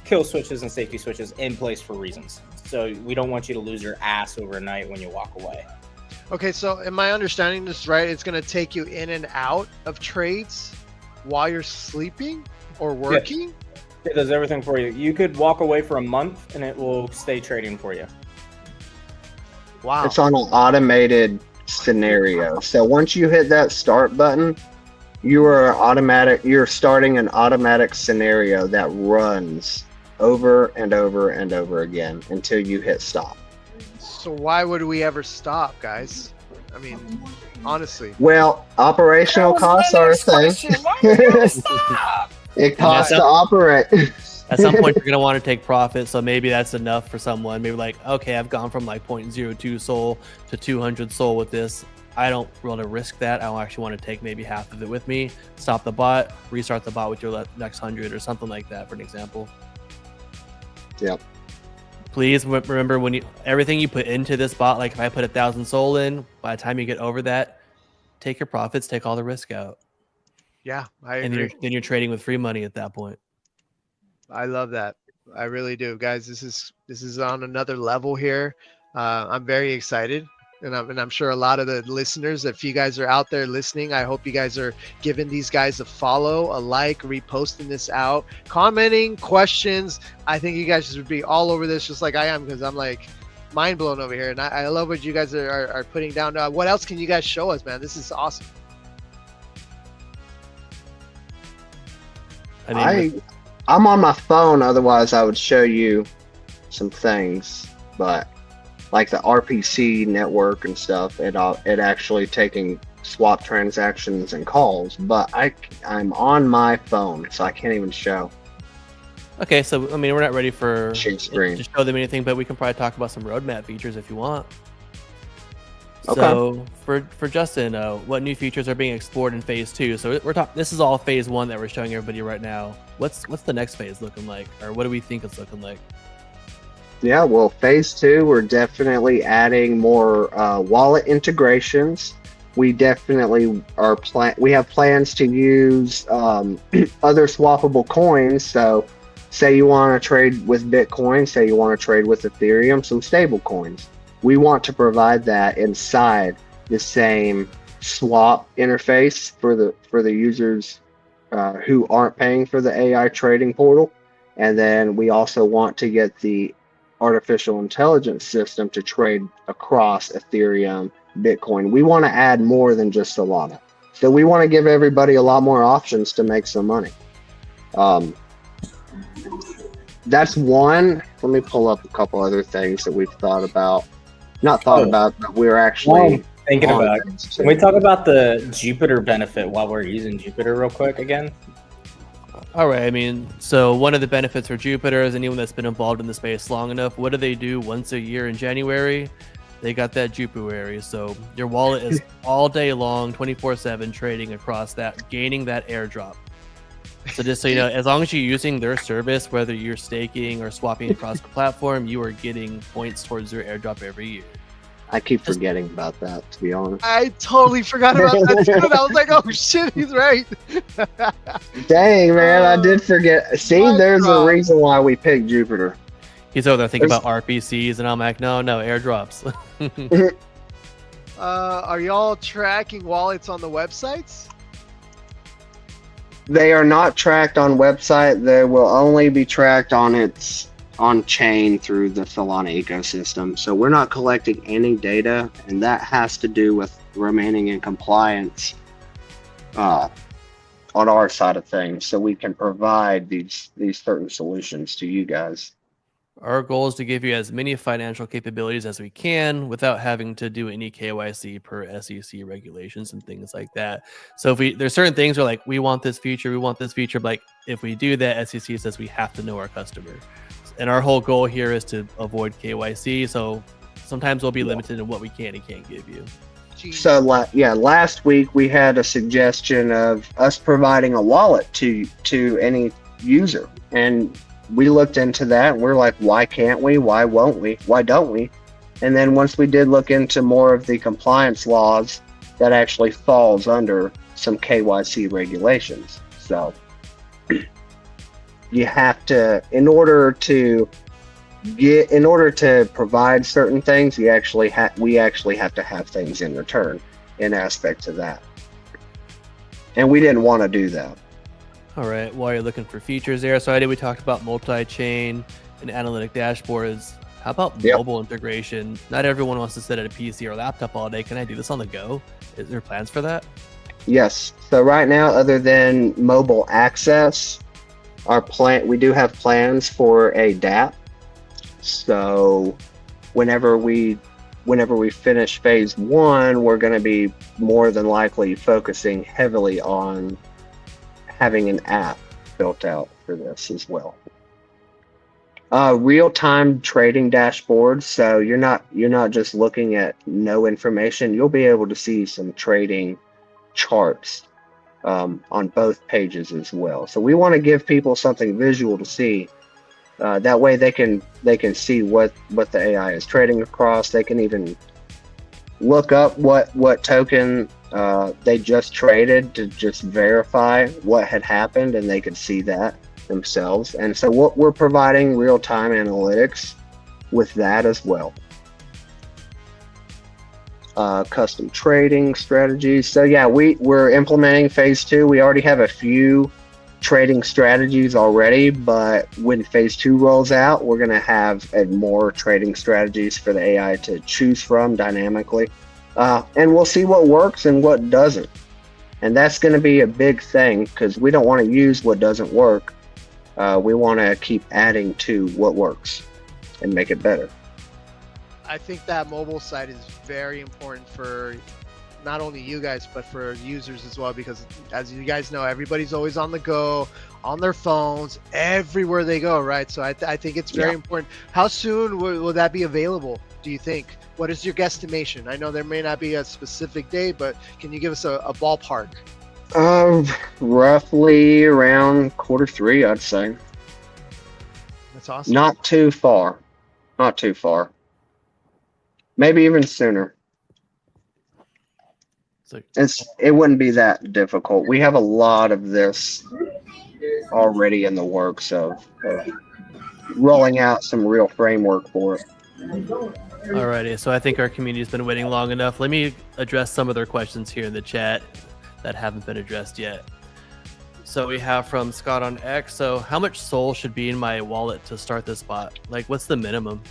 Speaker 2: kill switches and safety switches in place for reasons. So we don't want you to lose your ass overnight when you walk away.
Speaker 5: Okay, so am I understanding this right? It's going to take you in and out of trades while you're sleeping or working?
Speaker 2: Yeah. It does everything for you. You could walk away for a month and it will stay trading for you.
Speaker 5: Wow.
Speaker 4: It's on an automated scenario. So once you hit that start button, you're starting an automatic scenario that runs over and over and over again until you hit stop.
Speaker 5: So why would we ever stop, guys? I mean, honestly.
Speaker 4: Well, operational costs are a thing. It costs to operate.
Speaker 1: At some point, you're going to want to take profit, so maybe that's enough for someone. Maybe like, okay, I've gone from like 0.02 soul to 200 soul with this. I don't want to risk that. I don't actually want to take maybe half of it with me. Stop the bot, restart the bot with your next 100 or something like that, for an example.
Speaker 4: Yep.
Speaker 1: Please remember, when everything you put into this bot, like if I put 1,000 soul in, by the time you get over that, take your profits, take all the risk out.
Speaker 5: Yeah, I agree.
Speaker 1: And then you're trading with free money at that point.
Speaker 5: I love that. I really do, guys. This is on another level here. I'm very excited. And I'm sure a lot of the listeners, if you guys are out there listening, I hope you guys are giving these guys a follow, a like, reposting this out, commenting, questions. I think you guys should be all over this just like I am, because I'm like mind blown over here. And I love what you guys are putting down. What else can you guys show us, man? This is awesome.
Speaker 4: I'm on my phone, otherwise I would show you some things, but like the RPC network and stuff, it actually taking swap transactions and calls, but I'm on my phone, so I can't even show.
Speaker 1: Okay, so I mean, we're not ready for
Speaker 4: Share screen
Speaker 1: to show them anything, but we can probably talk about some roadmap features if you want.
Speaker 4: Okay.
Speaker 1: So for Justin, what new features are being explored in phase 2? So we're talking. This is all phase 1 that we're showing everybody right now. What's the next phase looking like, or what do we think it's looking like?
Speaker 4: Yeah, well, phase 2, we're definitely adding more wallet integrations. We definitely we have plans to use other swappable coins. So, say you want to trade with Bitcoin, say you want to trade with Ethereum, some stable coins. We want to provide that inside the same swap interface for the users who aren't paying for the AI trading portal. And then we also want to get the artificial intelligence system to trade across Ethereum, Bitcoin. We want to add more than just Solana. So we want to give everybody a lot more options to make some money. That's one. Let me pull up a couple other things that we've thought about. Not thought about, but we're actually
Speaker 2: thinking about. Can we talk about the Jupiter benefit while we're using Jupiter real quick again?
Speaker 1: All right. I mean, so one of the benefits for Jupiter is anyone that's been involved in the space long enough. What do they do once a year in January? They got that Jupuary. So your wallet is all day long, 24/7 trading across that, gaining that airdrop. So just so you know, as long as you're using their service, whether you're staking or swapping across the platform, you are getting points towards their airdrop every year.
Speaker 4: I keep forgetting about that, to be honest.
Speaker 5: I totally forgot about that too. I was like, oh shit, he's right.
Speaker 4: Dang, man, I did forget. See, there's a reason why we picked Jupiter.
Speaker 1: He's over there thinking about RPCs, and I'm like, no, airdrops.
Speaker 5: Are y'all tracking wallets on the websites?
Speaker 4: They are not tracked on website. They will only be tracked on chain through the Solana ecosystem. So we're not collecting any data, and that has to do with remaining in compliance on our side of things, so we can provide these certain solutions to you guys.
Speaker 1: Our goal is to give you as many financial capabilities as we can without having to do any KYC per SEC regulations and things like that. So if there's certain things where like we want this feature, but like if we do that, SEC says we have to know our customer. And our whole goal here is to avoid KYC. So sometimes we'll be limited in what we can and can't give you.
Speaker 4: So last week we had a suggestion of us providing a wallet to any user, and we looked into that and we're like, why can't we? Why won't we? Why don't we? And then once we did look into more of the compliance laws, that actually falls under some KYC regulations. So you have to, in order to provide certain things, we actually have to have things in return in aspect to that. And we didn't want to do that.
Speaker 1: All right, while you're looking for features there, so I know we talked about multi-chain and analytic dashboards. How about mobile integration? Not everyone wants to sit at a PC or laptop all day. Can I do this on the go? Is there plans for that?
Speaker 4: Yes. So right now, other than mobile access, we do have plans for a DApp. So whenever we finish phase 1, we're going to be more than likely focusing heavily on having an app built out for this as well. Real-time trading dashboards. So you're not just looking at no information. You'll be able to see some trading charts on both pages as well. So we want to give people something visual to see. That way they can see what the AI is trading across. They can even look up what token they just traded to just verify what had happened, and they could see that themselves. And so we're providing real-time analytics with that as well. Custom trading strategies. So yeah, we're implementing phase 2. We already have a few trading strategies already, but when phase 2 rolls out, we're going to have more trading strategies for the AI to choose from dynamically. And we'll see what works and what doesn't. And that's going to be a big thing, because we don't want to use what doesn't work. We want to keep adding to what works and make it better.
Speaker 5: I think that mobile side is very important for not only you guys, but for users as well, because as you guys know, everybody's always on the go, on their phones, everywhere they go, right? So I think it's very important. How soon will that be available, do you think? What is your guesstimation? I know there may not be a specific day, but can you give us a ballpark?
Speaker 4: Roughly around Q3, I'd say.
Speaker 5: That's awesome.
Speaker 4: Not too far. Not too far. Maybe even sooner.
Speaker 1: So,
Speaker 4: It wouldn't be that difficult. We have a lot of this already in the works of rolling out some real framework for it.
Speaker 1: alrighty, so I think our community's been waiting long enough. Let me address some of their questions here in the chat that haven't been addressed yet. So we have from Scott on X. So how much Sol should be in my wallet to start this bot? Like, what's the minimum?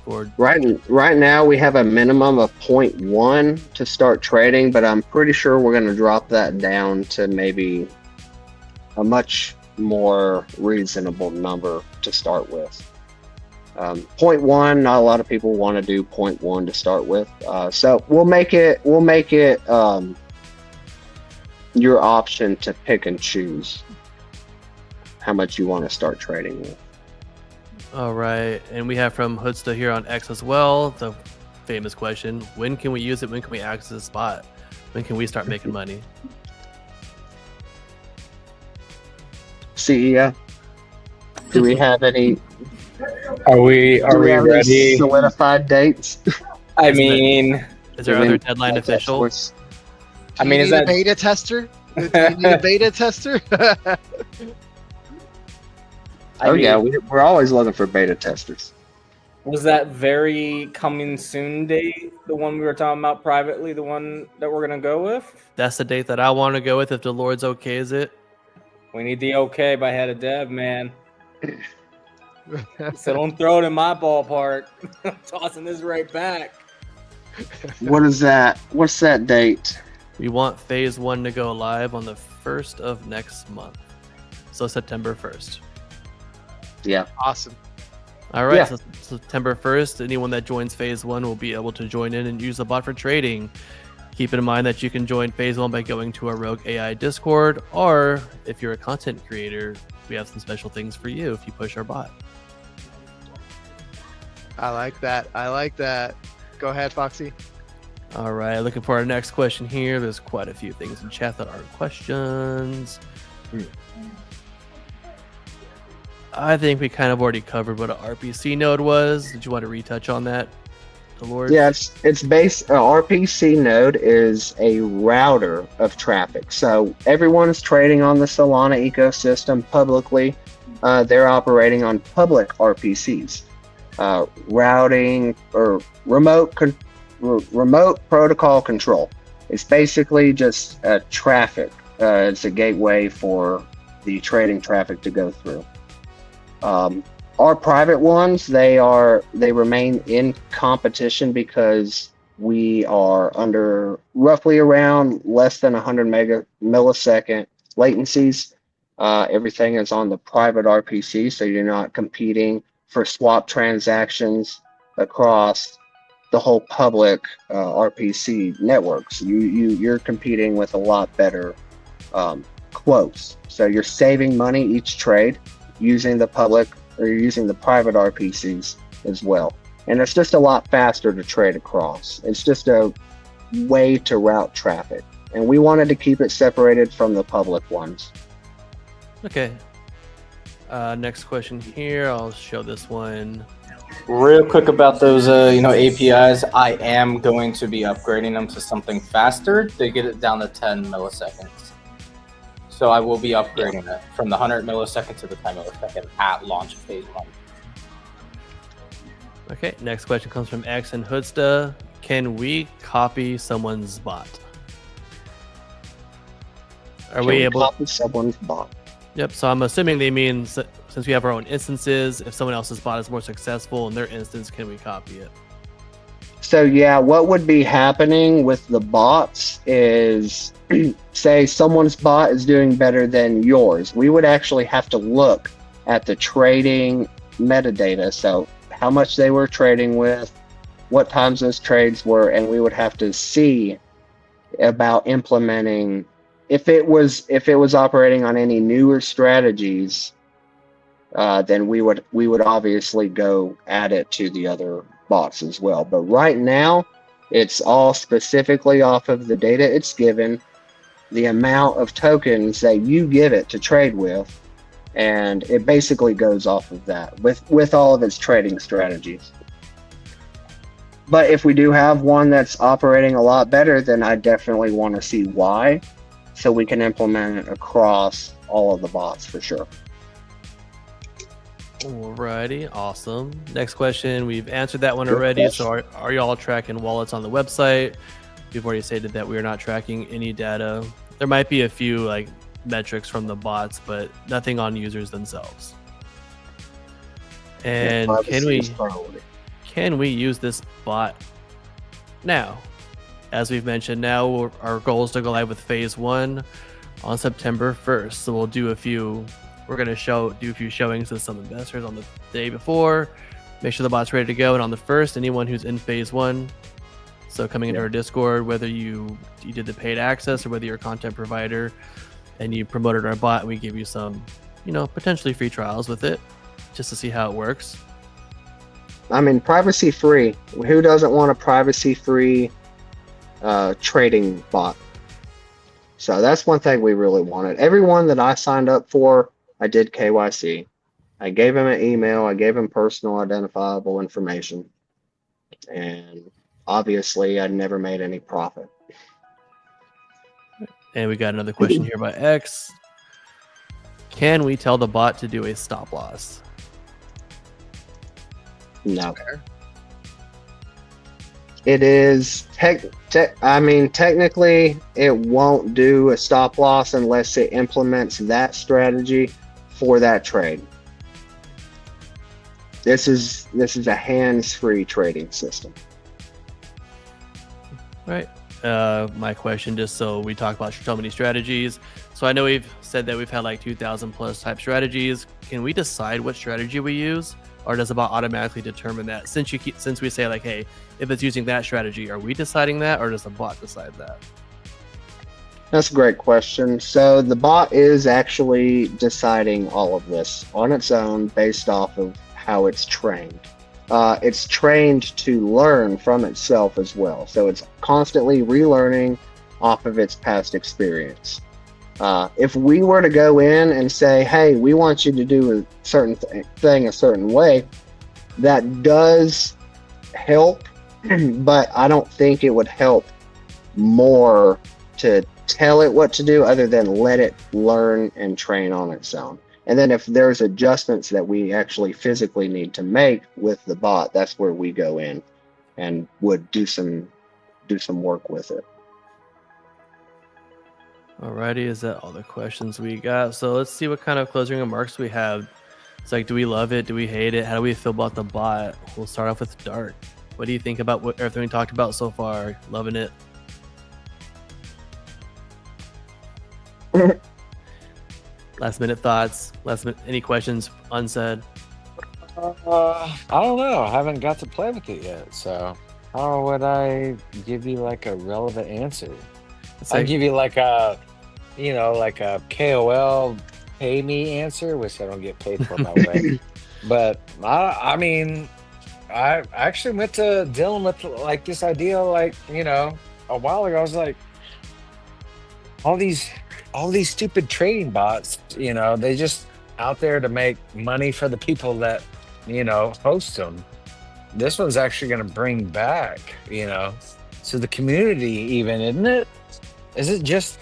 Speaker 1: For
Speaker 4: Right now, we have a minimum of 0.1 to start trading, but I'm pretty sure we're going to drop that down to maybe a much more reasonable number to start with. 0.1, not a lot of people want to do 0.1 to start with, so we'll make it your option to pick and choose how much you want to start trading with.
Speaker 1: all right, and we have from Hoodsta here on X as well. The famous question: when can we use it? When can we access this spot? When can we start making money?
Speaker 4: CEO, do we have any?
Speaker 2: Are we
Speaker 4: Do we have any
Speaker 2: ready?
Speaker 4: solidified dates?
Speaker 2: I mean,
Speaker 1: Is there other deadline official?
Speaker 2: I mean, is
Speaker 5: need a
Speaker 2: that
Speaker 5: beta tester? Do you need a beta tester?
Speaker 4: Oh yeah, we're always looking for beta testers.
Speaker 2: was that very coming soon date the one we were talking about privately? The one that we're gonna go with?
Speaker 1: That's the date that I want to go with if the Lord's okays it.
Speaker 2: We need the okay by head of dev, man. So don't throw it in my ballpark. I'm tossing this right back.
Speaker 4: What is that? What's that date?
Speaker 1: We want phase 1 to go live on the 1st of next month. So September 1st.
Speaker 4: Yeah.
Speaker 5: Awesome.
Speaker 1: All right,
Speaker 4: Yeah.
Speaker 1: so September 1st, anyone that joins phase 1 will be able to join in and use the bot for trading. Keep in mind that you can join phase 1 by going to our Rogue AI Discord, or if you're a content creator, we have some special things for you if you push our bot.
Speaker 5: I like that. I like that. Go ahead, Foxy.
Speaker 1: All right, looking for our next question here. There's quite a few things in chat that aren't questions. I think we kind of already covered what an RPC node was. Did you want to retouch on that, Delord?
Speaker 4: Yeah, it's based. RPC node is a router of traffic. So everyone's trading on the Solana ecosystem publicly. They're operating on public RPCs. Routing or remote protocol control. It's basically just traffic. It's a gateway for the trading traffic to go through. Our private ones, they remain in competition because we are under roughly around less than 100 millisecond latencies. Everything is on the private RPC, so you're not competing for swap transactions across the whole public RPC networks. You're competing with a lot better quotes. So you're saving money each trade using the public or using the private RPCs as well. And it's just a lot faster to trade across. It's just a way to route traffic. And we wanted to keep it separated from the public ones.
Speaker 1: Okay. Next question here. I'll show this one.
Speaker 2: Real quick about those, APIs. I am going to be upgrading them to something faster to get it down to 10 milliseconds. So I will be upgrading it from the 100 millisecond to the 10 millisecond at launch of phase 1.
Speaker 1: Okay, next question comes from X and Hoodsta. Can we copy someone's bot? Are we able?
Speaker 4: Copy someone's bot?
Speaker 1: Yep. So I'm assuming they mean since we have our own instances, if someone else's bot is more successful in their instance, can we copy it?
Speaker 4: So yeah, what would be happening with the bots is, say someone's bot is doing better than yours. We would actually have to look at the trading metadata. So how much they were trading with, what times those trades were, and we would have to see about implementing if it was operating on any newer strategies. then we would obviously go add it to the other bots as well. But right now, it's all specifically off of the data it's given, the amount of tokens that you give it to trade with, and it basically goes off of that with all of its trading strategies. But if we do have one that's operating a lot better, then I definitely want to see why, so we can implement it across all of the bots for sure.
Speaker 1: Alrighty, awesome. Next question. We've answered that one
Speaker 4: Good
Speaker 1: already.
Speaker 4: question.
Speaker 1: So are y'all tracking wallets on the website? We've already stated that we are not tracking any data. There might be a few like metrics from the bots, but nothing on users themselves. And can we use this bot now? As we've mentioned, now our goal is to go live with phase 1 on September 1st. So we'll do a few. We're going to do a few showings to some investors on the day before, make sure the bot's ready to go. And on the 1st, anyone who's in phase 1, so coming into our Discord, whether you did the paid access or whether you're a content provider and you promoted our bot, we give you some, potentially free trials with it just to see how it works.
Speaker 4: I mean, privacy free. Who doesn't want a privacy free trading bot? So that's one thing we really wanted. Everyone that I signed up for, I did KYC. I gave him an email. I gave him personal identifiable information. And obviously, I never made any profit.
Speaker 1: And we got another question here by X. Can we tell the bot to do a stop loss?
Speaker 4: No. It is technically it won't do a stop loss unless it implements that strategy for that trade. This is a hands-free trading system.
Speaker 1: Right. My question, just so we talk about so many strategies. So I know we've said that we've had like 2,000 plus type strategies. Can we decide what strategy we use? Or does the bot automatically determine that? Since we say like, hey, if it's using that strategy, are we deciding that, or does the bot decide that?
Speaker 4: That's a great question. So the bot is actually deciding all of this on its own based off of how it's trained. It's trained to learn from itself as well. So it's constantly relearning off of its past experience. If we were to go in and say, hey, we want you to do a certain thing a certain way, that does help, but I don't think it would help more to tell it what to do other than let it learn and train on its own. And then if there's adjustments that we actually physically need to make with the bot, that's where we go in and would do some work with it.
Speaker 1: Alrighty, is that all the questions we got? So let's see what kind of closing remarks we have. It's like, do we love it? Do we hate it? How do we feel about the bot? We'll start off with Dart. What do you think about everything we talked about so far? Loving it? Last minute thoughts? Any questions unsaid?
Speaker 3: I don't know. I haven't got to play with it yet, so how would I give you like a relevant answer? I'd give you like a KOL pay me answer, which I don't get paid for my way. But I mean, I actually went to Dylan with like this idea, like, a while ago. I was like, all these stupid trading bots, they just out there to make money for the people that, host them. This one's actually going to bring back, to the community even, isn't it? Is it just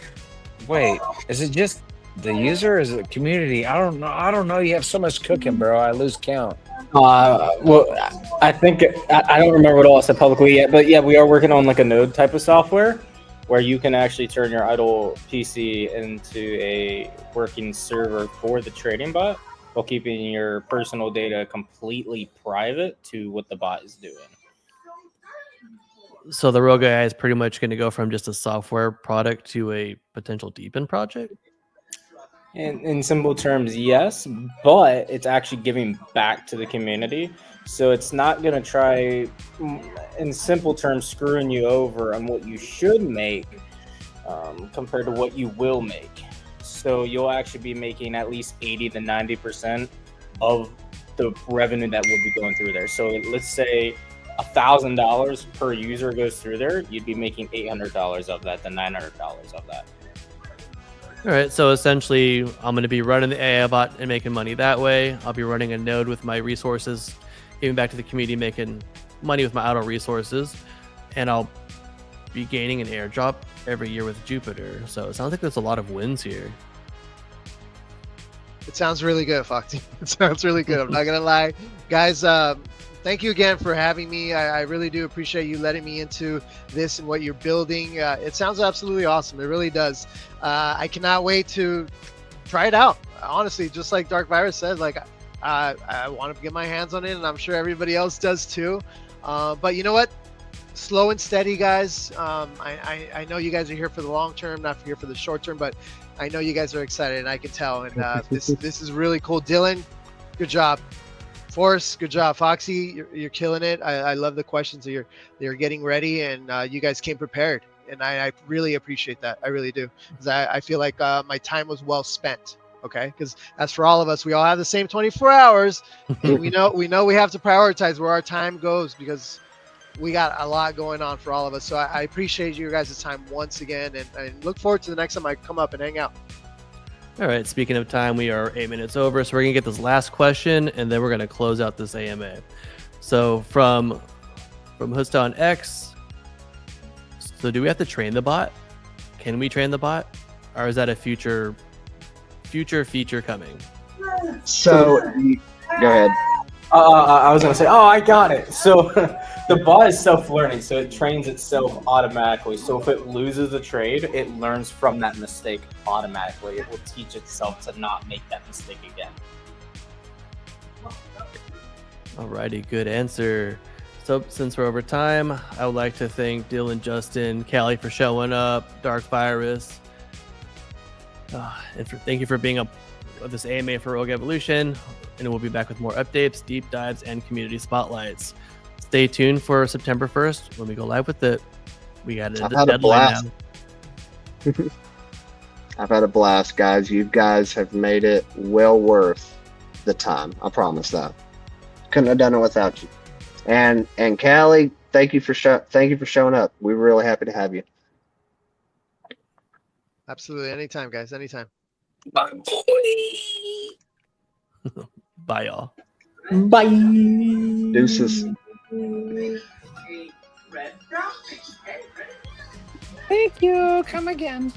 Speaker 3: the user? Is it community? I don't know. You have so much cooking, bro. I lose count.
Speaker 2: Well, I think I don't remember what all I said publicly yet, but yeah, we are working on like a node type of software where you can actually turn your idle PC into a working server for the trading bot while keeping your personal data completely private to what the bot is doing.
Speaker 1: So the Rogue AI is pretty much going to go from just a software product to a potential deepen project?
Speaker 2: In simple terms, yes, but it's actually giving back to the community. So it's not going to try, in simple terms, screwing you over on what you should make compared to what you will make. So you'll actually be making at least 80 to 90% of the revenue that would be going through there. So let's say $1,000 per user goes through there, you'd be making $800 of that, then $900 of that.
Speaker 1: All right, so essentially, I'm going to be running the AI bot and making money that way. I'll be running a node with my resources, giving back to the community, making money with my idle resources, and I'll be gaining an airdrop every year with Jupiter. So it sounds like there's a lot of wins here.
Speaker 5: It sounds really good, Foxy. It sounds really good. I'm not gonna lie, guys. Thank you again for having me. I really do appreciate you letting me into this and what you're building. It sounds absolutely awesome. It really does. I cannot wait to try it out. Honestly, just like Dark Virus said, like I want to get my hands on it, and I'm sure everybody else does too. But you know what? Slow and steady, guys. I know you guys are here for the long term, not here for the short term, but I know you guys are excited, and I can tell. And this is really cool. Dylan, good job. Forrest, good job. Foxy, you're killing it. I love the questions that you're getting ready, and you guys came prepared, and I really appreciate that. I really do, because I feel like my time was well spent. Okay, because as for all of us, we all have the same 24 hours, and we know we have to prioritize where our time goes, because we got a lot going on for all of us. So I appreciate you guys' time once again, and look forward to the next time I come up and hang out.
Speaker 1: All right, speaking of time, we are 8 minutes over, so we're going to get this last question, and then we're going to close out this AMA. So from Hosta on X, so do we have to train the bot? Can we train the bot? Or is that a future feature coming?
Speaker 4: So, go ahead.
Speaker 2: I was gonna say, I got it. So the bot is self-learning, so it trains itself automatically. So if it loses a trade, it learns from that mistake automatically. It will teach itself to not make that mistake again.
Speaker 1: Alrighty, good answer. So since we're over time, I would like to thank Dylan, Justin, Callie for showing up, Dark Virus, and thank you for being up with this AMA for Rogue Evolution. And we'll be back with more updates, deep dives, and community spotlights. Stay tuned for September 1st when we go live with it. We got a deadline now.
Speaker 4: I've had a blast, guys. You guys have made it well worth the time. I promise that. Couldn't have done it without you. And Callie, thank you for showing up. We're really happy to have you.
Speaker 5: Absolutely, anytime, guys, anytime.
Speaker 2: Bye.
Speaker 1: Bye, y'all.
Speaker 2: Bye.
Speaker 4: Deuces.
Speaker 3: Thank you. Come again.